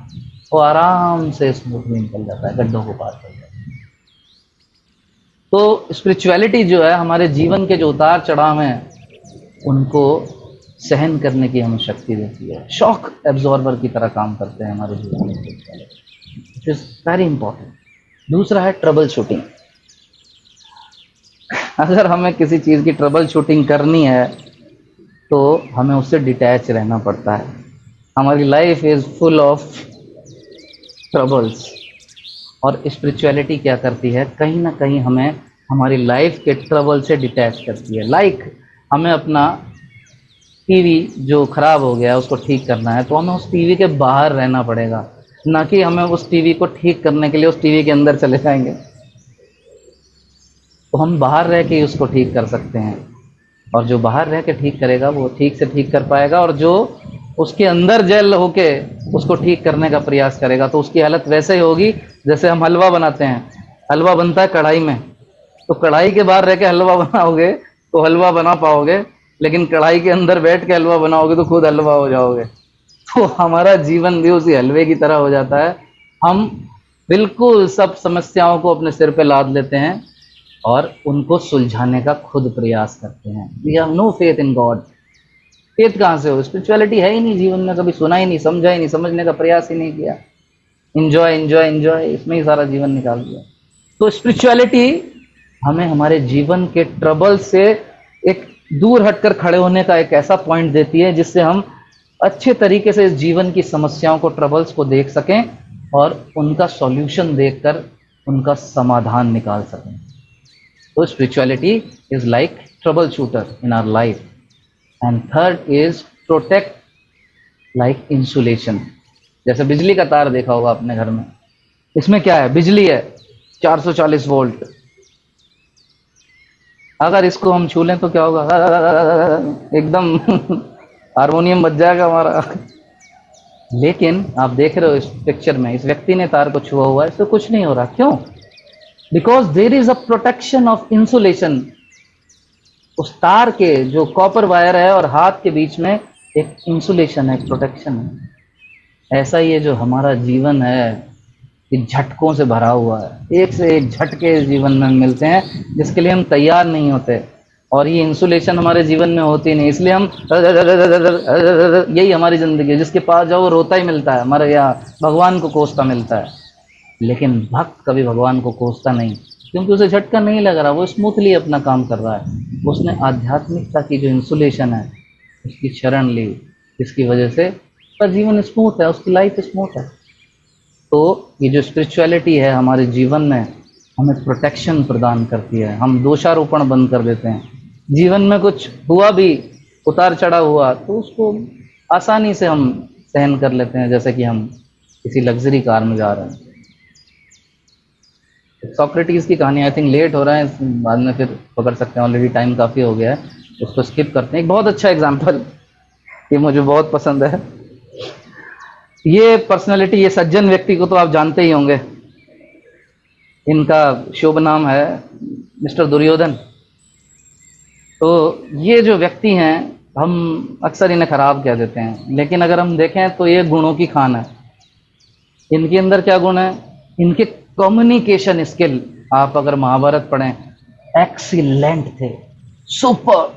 [SPEAKER 1] वो आराम से स्मूथली निकल जाता है, गड्ढों को पार कर जाता है। तो स्पिरिचुअलिटी जो है हमारे जीवन के जो उतार चढ़ाव हैं, उनको सहन करने की हमें शक्ति देती है। शॉक एब्जॉर्बर की तरह काम करते हैं हमारे जीवन में, इट इज़ वेरी इंपॉर्टेंट। दूसरा है ट्रबल शूटिंग। अगर हमें किसी चीज़ की ट्रबल शूटिंग करनी है तो हमें उससे डिटैच रहना पड़ता है। हमारी life is full of troubles, और स्पिरिचुअलिटी क्या करती है, कहीं ना कहीं हमें हमारी लाइफ के ट्रबल से डिटैच करती है। लाइक हमें अपना टीवी जो ख़राब हो गया है उसको ठीक करना है, तो हमें उस टीवी के बाहर रहना पड़ेगा, ना कि हमें उस टीवी को ठीक करने के लिए उस टीवी के अंदर चले जाएंगे। तो हम बाहर रह के उसको ठीक कर सकते हैं, और जो बाहर रह के ठीक करेगा वो ठीक से ठीक कर पाएगा, और जो उसके अंदर जेल होके उसको ठीक करने का प्रयास करेगा तो उसकी हालत वैसे ही होगी जैसे हम हलवा बनाते हैं। हलवा बनता है कढ़ाई में, तो कढ़ाई के बाहर रह के हलवा बनाओगे तो हलवा बना पाओगे, लेकिन कढ़ाई के अंदर बैठ के हलवा बनाओगे तो खुद हलवा हो जाओगे। तो हमारा जीवन भी उसी हलवे की तरह हो जाता है। हम बिल्कुल सब समस्याओं को अपने सिर पे लाद लेते हैं और उनको सुलझाने का खुद प्रयास करते हैं। We have no faith in God. Faith कहाँ से हो? स्पिरिचुअलिटी है ही नहीं जीवन में, कभी सुना ही नहीं, समझा ही नहीं, समझने का प्रयास ही नहीं किया। इंजॉय इंजॉय इंजॉय, इसमें ही सारा जीवन निकाल दिया। तो स्पिरिचुअलिटी हमें हमारे जीवन के ट्रबल से एक दूर हटकर खड़े होने का एक ऐसा पॉइंट देती है जिससे हम अच्छे तरीके से इस जीवन की समस्याओं को, ट्रबल्स को देख सकें और उनका सॉल्यूशन देखकर उनका समाधान निकाल सकें। तो spirituality is like trouble shooter in our life. And third is protect like insulation. जैसे बिजली का तार देखा होगा अपने घर में, इसमें क्या है, बिजली है 440 वोल्ट। अगर इसको हम छू लें तो क्या होगा, एकदम हारमोनियम बज जाएगा हमारा। लेकिन आप देख रहे हो इस पिक्चर में, इस व्यक्ति ने तार को छुआ हुआ है, इससे कुछ नहीं हो रहा। क्यों? Because there is a protection of insulation. उस तार के जो कॉपर वायर है और हाथ के बीच में एक इंसुलेशन है, एक प्रोटेक्शन है। ऐसा ही है जो हमारा जीवन है, ये झटकों से भरा हुआ है। एक से एक झटके जीवन में मिलते हैं जिसके लिए हम तैयार नहीं होते, और ये इंसुलेशन हमारे जीवन में होती नहीं, इसलिए हम यही हमारी जिंदगी है। जिसके पास जाओ वो रोता ही मिलता है, हमारे यहाँ भगवान को कोसता मिलता है। लेकिन भक्त कभी भगवान को कोसता नहीं, क्योंकि उसे झटका नहीं लग रहा, वो स्मूथली अपना काम कर रहा है। उसने आध्यात्मिकता की जो इंसुलेशन है उसकी शरण ली, जिसकी वजह से उसका जीवन स्मूथ है, उसकी लाइफ स्मूथ है। तो ये जो स्पिरिचुअलिटी है हमारे जीवन में हमें प्रोटेक्शन प्रदान करती है। हम दोषारोपण बंद कर देते हैं। जीवन में कुछ हुआ भी, उतार चढ़ाव हुआ, तो उसको आसानी से हम सहन कर लेते हैं, जैसे कि हम किसी लग्जरी कार में जा रहे हैं। सोक्रेटिस की कहानी, आई थिंक लेट हो रहा है, बाद में फिर पकड़ सकते हैं, ऑलरेडी टाइम काफ़ी हो गया है, उसको स्किप करते हैं। एक बहुत अच्छा एग्जाम्पल, ये मुझे बहुत पसंद है। ये पर्सनालिटी, ये सज्जन व्यक्ति को तो आप जानते ही होंगे। इनका शुभ नाम है मिस्टर दुर्योधन। तो ये जो व्यक्ति हैं, हम अक्सर इन्हें खराब कह देते हैं, लेकिन अगर हम देखें तो ये गुणों की खान है। इनके अंदर क्या गुण है? इनके कम्युनिकेशन स्किल, आप अगर महाभारत पढ़ें, एक्सीलेंट थे, सुपर।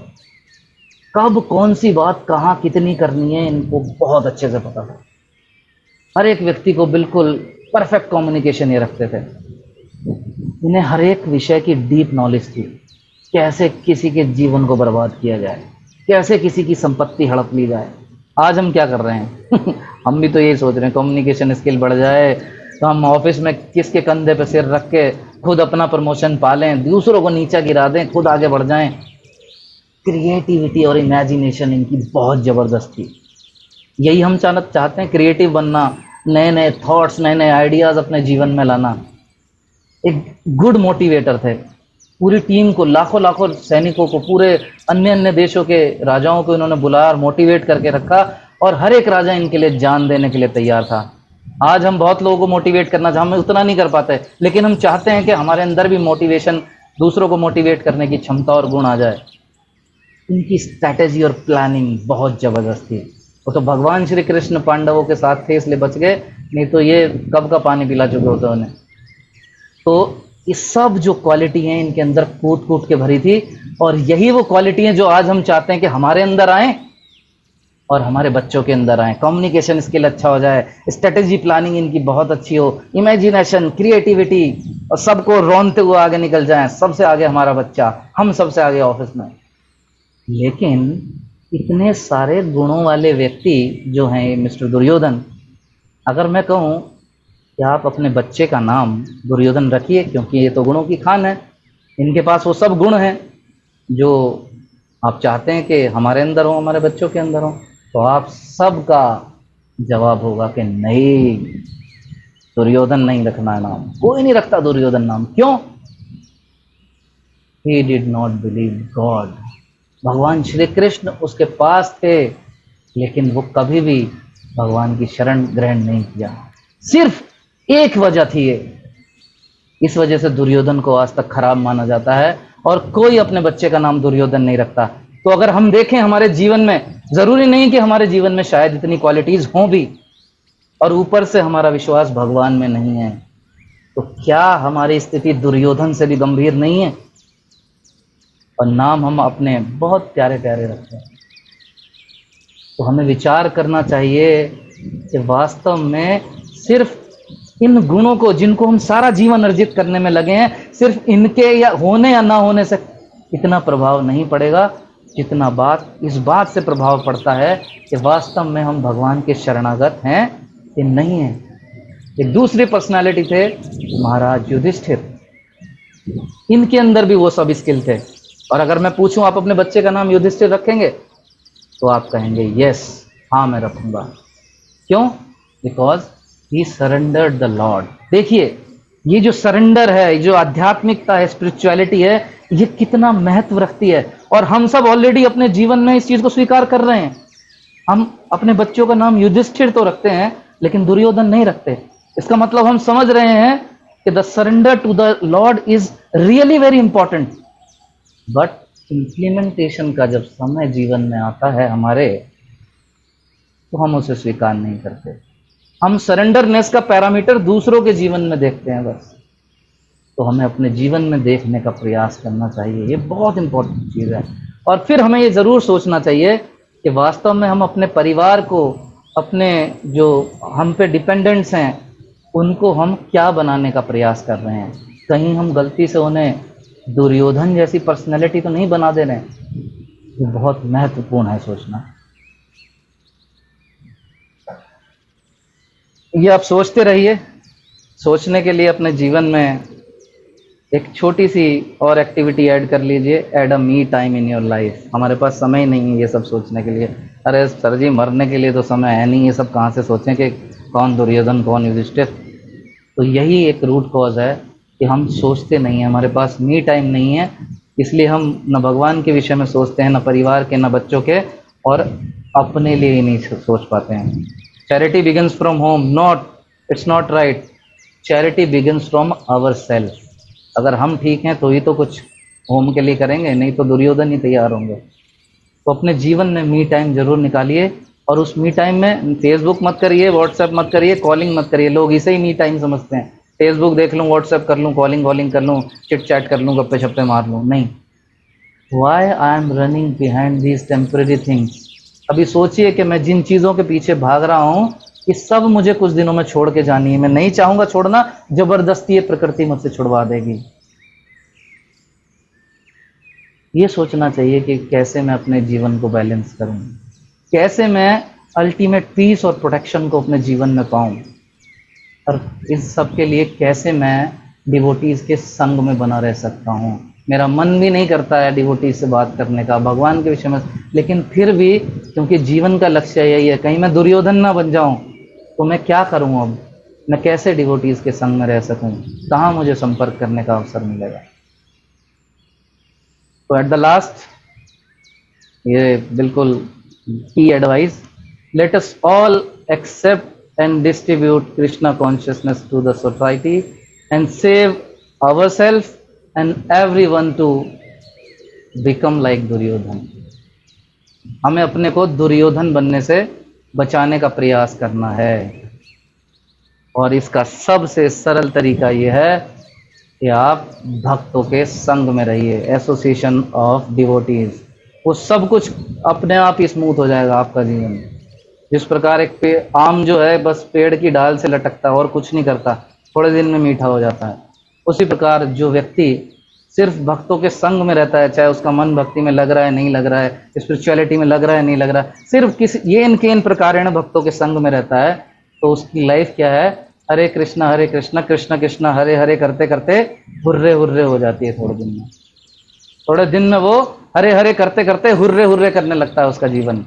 [SPEAKER 1] कब कौन सी बात कहाँ कितनी करनी है इनको बहुत अच्छे से पता था। हर एक व्यक्ति को बिल्कुल परफेक्ट कम्युनिकेशन ये रखते थे। इन्हें हर एक विषय की डीप नॉलेज थी। कैसे किसी के जीवन को बर्बाद किया जाए, कैसे किसी की संपत्ति हड़प ली जाए। आज हम क्या कर रहे हैं हम भी तो यही सोच रहे हैं, कम्युनिकेशन स्किल बढ़ जाए तो हम ऑफिस में किसके कंधे पे सिर रख के खुद अपना प्रमोशन पालें, दूसरों को नीचा गिरा दें, खुद आगे बढ़ जाएं। क्रिएटिविटी और इमेजिनेशन इनकी बहुत ज़बरदस्त थी। यही हम चाहते हैं, क्रिएटिव बनना, नए नए थॉट्स, नए नए आइडियाज़ अपने जीवन में लाना। एक गुड मोटिवेटर थे। पूरी टीम को, लाखों लाखों सैनिकों को, पूरे अन्य अन्य देशों के राजाओं को इन्होंने बुलाया और मोटिवेट करके रखा, और हर एक राजा इनके लिए जान देने के लिए तैयार था। आज हम बहुत लोगों को मोटिवेट करना चाहते, हम उतना नहीं कर पाते, लेकिन हम चाहते हैं कि हमारे अंदर भी मोटिवेशन, दूसरों को मोटिवेट करने की क्षमता और गुण आ जाए। इनकी स्ट्रैटेजी और प्लानिंग बहुत ज़बरदस्त थी। वो तो भगवान श्री कृष्ण पांडवों के साथ थे इसलिए बच गए, नहीं तो ये कब का पानी पिला चुके होते उन्हें। तो ये सब जो क्वालिटी हैं इनके अंदर कूट कूट के भरी थी, और यही वो क्वालिटी हैं जो आज हम चाहते हैं कि हमारे अंदर आए और हमारे बच्चों के अंदर आए। कम्युनिकेशन स्किल अच्छा हो जाए, स्ट्रेटेजी प्लानिंग इनकी बहुत अच्छी हो, इमेजिनेशन, क्रिएटिविटी, और सबको रौनते हुए आगे निकल जाएं। सबसे आगे हमारा बच्चा, हम सबसे आगे ऑफिस में। लेकिन इतने सारे गुणों वाले व्यक्ति जो हैं मिस्टर दुर्योधन, अगर मैं कहूँ कि आप अपने बच्चे का नाम दुर्योधन रखिए, क्योंकि ये तो गुणों की खान है, इनके पास वो सब गुण हैं जो आप चाहते हैं कि हमारे अंदर हो, हमारे बच्चों के अंदर हो, तो आप सबका जवाब होगा कि नहीं, दुर्योधन नहीं रखना है नाम। कोई नहीं रखता दुर्योधन नाम। क्यों? He did not believe God। भगवान श्री कृष्ण उसके पास थे, लेकिन वो कभी भी भगवान की शरण ग्रहण नहीं किया। सिर्फ एक वजह थी ये, इस वजह से दुर्योधन को आज तक खराब माना जाता है, और कोई अपने बच्चे का नाम दुर्योधन नहीं रखता। तो अगर हम देखें हमारे जीवन में, जरूरी नहीं कि हमारे जीवन में शायद इतनी क्वालिटीज हों भी, और ऊपर से हमारा विश्वास भगवान में नहीं है, तो क्या हमारी स्थिति दुर्योधन से भी गंभीर नहीं है? और नाम हम अपने बहुत प्यारे प्यारे रखते हैं। तो हमें विचार करना चाहिए कि वास्तव में सिर्फ इन गुणों को, जिनको हम सारा जीवन अर्जित करने में लगे हैं, सिर्फ इनके या होने या ना होने से इतना प्रभाव नहीं पड़ेगा जितना इस बात से प्रभाव पड़ता है कि वास्तव में हम भगवान के शरणागत हैं कि नहीं हैं। एक दूसरी पर्सनालिटी थे महाराज युधिष्ठिर, इनके अंदर भी वो सब स्किल थे। और अगर मैं पूछूं आप अपने बच्चे का नाम युधिष्ठिर रखेंगे, तो आप कहेंगे यस, हाँ मैं रखूंगा। क्यों? Because he surrendered the Lord. देखिए ये जो सरेंडर है, जो आध्यात्मिकता है, स्पिरिचुअलिटी है, ये कितना महत्व रखती है। और हम सब ऑलरेडी अपने जीवन में इस चीज को स्वीकार कर रहे हैं। हम अपने बच्चों का नाम युधिष्ठिर तो रखते हैं, लेकिन दुर्योधन नहीं रखते। इसका मतलब हम समझ रहे हैं कि the surrender to the lord is really very important. But implementation का जब समय जीवन में आता है हमारे, तो हम उसे स्वीकार नहीं करते। हम सरेंडरनेस का पैरामीटर दूसरों के जीवन में देखते हैं बस। तो हमें अपने जीवन में देखने का प्रयास करना चाहिए, ये बहुत इंपॉर्टेंट चीज़ है। और फिर हमें ये ज़रूर सोचना चाहिए कि वास्तव में हम अपने परिवार को, अपने जो हम पे डिपेंडेंट्स हैं, उनको हम क्या बनाने का प्रयास कर रहे हैं। कहीं हम गलती से उन्हें दुर्योधन जैसी पर्सनैलिटी तो नहीं बना दे रहे हैं। ये बहुत महत्वपूर्ण है सोचना। ये आप सोचते रहिए। सोचने के लिए अपने जीवन में एक छोटी सी और एक्टिविटी ऐड कर लीजिए, add a me time in your life. हमारे पास समय नहीं है ये सब सोचने के लिए। अरे सर जी, मरने के लिए तो समय है नहीं, ये सब कहाँ से सोचें कि कौन दुर्योधन कौन युधिष्ठिर। तो यही एक रूट कॉज है कि हम सोचते नहीं हैं, हमारे पास मी टाइम नहीं है। इसलिए हम न भगवान के विषय में सोचते हैं, न परिवार के, न बच्चों के, और अपने लिए ही नहीं सोच पाते हैं। Charity begins from home, it's not right. Charity begins from our self. अगर हम ठीक हैं तो ही तो कुछ होम के लिए करेंगे, नहीं तो दुर्योधन ही तैयार होंगे। तो अपने जीवन में मी टाइम जरूर निकालिए। और उस मी टाइम में फेसबुक मत करिए, व्हाट्सएप मत करिए, कॉलिंग मत करिए। लोग इसे ही मी टाइम समझते हैं। फेसबुक देख लूँ, व्हाट्सएप कर लूँ, कॉलिंग कर लूँ, चिट चैट कर लूँ, गप्पे छप्पे मार लूँ, नहीं। Why I am running behind these temporary things. अभी सोचिए कि मैं जिन चीज़ों के पीछे भाग रहा हूँ, ये सब मुझे कुछ दिनों में छोड़ के जानी है। मैं नहीं चाहूँगा छोड़ना, जबरदस्ती ये प्रकृति मुझसे छुड़वा देगी। ये सोचना चाहिए कि कैसे मैं अपने जीवन को बैलेंस करूं, कैसे मैं अल्टीमेट पीस और प्रोटेक्शन को अपने जीवन में पाऊं, और इस सब के लिए कैसे मैं डिवोटीज के संग में बना रह सकता हूं। मेरा मन भी नहीं करता है डिवोटीज से बात करने का, भगवान के विषय में, लेकिन फिर भी क्योंकि जीवन का लक्ष्य यही है, कहीं मैं दुर्योधन ना बन जाऊं, तो मैं क्या करूं अब? मैं कैसे डिवोटीज के संग में रह सकूं? कहाँ मुझे संपर्क करने का अवसर मिलेगा? तो एट द लास्ट, ये बिल्कुल की advice, let us all accept and distribute Krishna consciousness to the society and save ourself and everyone to become like Duryodhana. हमें अपने को दुर्योधन बनने से बचाने का प्रयास करना है। और इसका सबसे सरल तरीका यह है कि आप भक्तों के संग में रहिए, एसोसिएशन ऑफ डिवोटीज। वो सब कुछ अपने आप ही स्मूथ हो जाएगा आपका जीवन। जिस प्रकार एक आम जो है बस पेड़ की डाल से लटकता है और कुछ नहीं करता, थोड़े दिन में मीठा हो जाता है, उसी प्रकार जो व्यक्ति सिर्फ भक्तों के संग में रहता है, चाहे उसका मन भक्ति में लग रहा है नहीं लग रहा है, स्पिरिचुअलिटी में लग रहा है नहीं लग रहा है, सिर्फ किसी ये इनके इन प्रकारेण भक्तों के संग में रहता है, तो उसकी लाइफ क्या है? हरे कृष्णा कृष्ण कृष्ण हरे हरे करते करते हुर्रे हुर्रे हो जाती है। थोड़े दिन में वो हरे हरे करते करते हुर्रे हुर्रे करने लगता है उसका जीवन,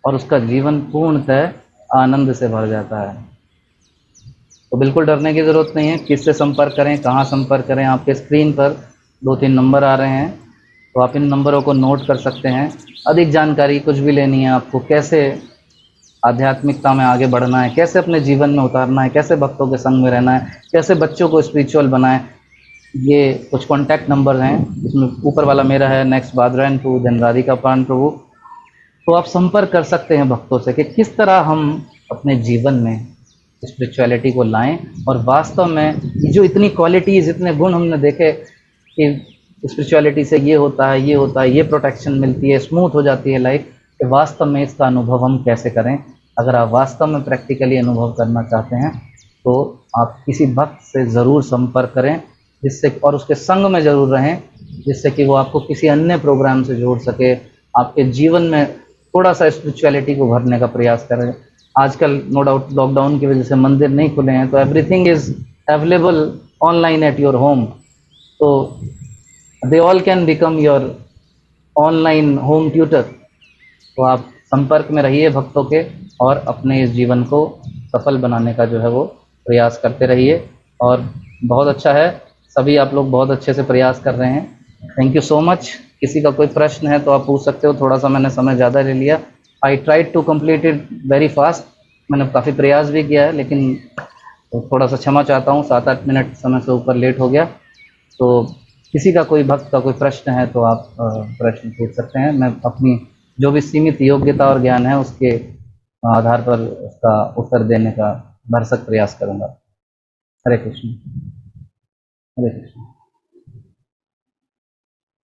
[SPEAKER 1] और उसका जीवन पूर्णतः आनंद से भर जाता है। तो बिल्कुल डरने की जरूरत नहीं है। किससे संपर्क करें, कहाँ संपर्क करें? आपके स्क्रीन पर 2-3 नंबर आ रहे हैं, तो आप इन नंबरों को नोट कर सकते हैं। अधिक जानकारी कुछ भी लेनी है आपको, कैसे आध्यात्मिकता में आगे बढ़ना है, कैसे अपने जीवन में उतारना है, कैसे भक्तों के संग में रहना है, कैसे बच्चों को स्पिरिचुअल बनाएं, ये कुछ कॉन्टैक्ट नंबर हैं। इसमें ऊपर वाला मेरा है, नेक्स्ट बादरायण प्रभु, देन राधिका पान प्रभु। तो आप संपर्क कर सकते हैं भक्तों से कि किस तरह हम अपने जीवन में स्पिरिचुअलिटी को लाएं, और वास्तव में जो इतनी क्वालिटीज़, इतने गुण हमने देखे कि स्पिरिचुअलिटी से ये होता है, ये होता है, ये प्रोटेक्शन मिलती है, स्मूथ हो जाती है लाइफ, कि वास्तव में इसका अनुभव हम कैसे करें। अगर आप वास्तव में प्रैक्टिकली अनुभव करना चाहते हैं तो आप किसी भक्त से ज़रूर संपर्क करें, जिससे, और उसके संग में ज़रूर रहें, जिससे कि वो आपको किसी अन्य प्रोग्राम से जोड़ सके, आपके जीवन में थोड़ा सा स्पिरिचुअलिटी को भरने का प्रयास करें। आजकल नो डाउट लॉकडाउन की वजह से मंदिर नहीं खुले हैं, तो everything is available online at your home, तो they all can become your online home tutor. तो आप संपर्क में रहिए भक्तों के, और अपने इस जीवन को सफल बनाने का जो है वो प्रयास करते रहिए। और बहुत अच्छा है, सभी आप लोग बहुत अच्छे से प्रयास कर रहे हैं। Thank you so much. किसी का कोई प्रश्न है तो आप पूछ सकते हो, थोड़ा सा मैंने समय ज़्यादा ले लिया। I tried to complete it very fast, मैंने काफ़ी प्रयास भी किया है, लेकिन थोड़ा सा क्षमा चाहता हूँ, 7-8 मिनट समय से ऊपर लेट हो गया। तो किसी का कोई भक्त का कोई प्रश्न है तो आप प्रश्न पूछ सकते हैं। मैं अपनी जो भी सीमित योग्यता और ज्ञान है उसके आधार पर उसका उत्तर देने का भरसक प्रयास करूंगा। हरे कृष्ण। हरे कृष्ण।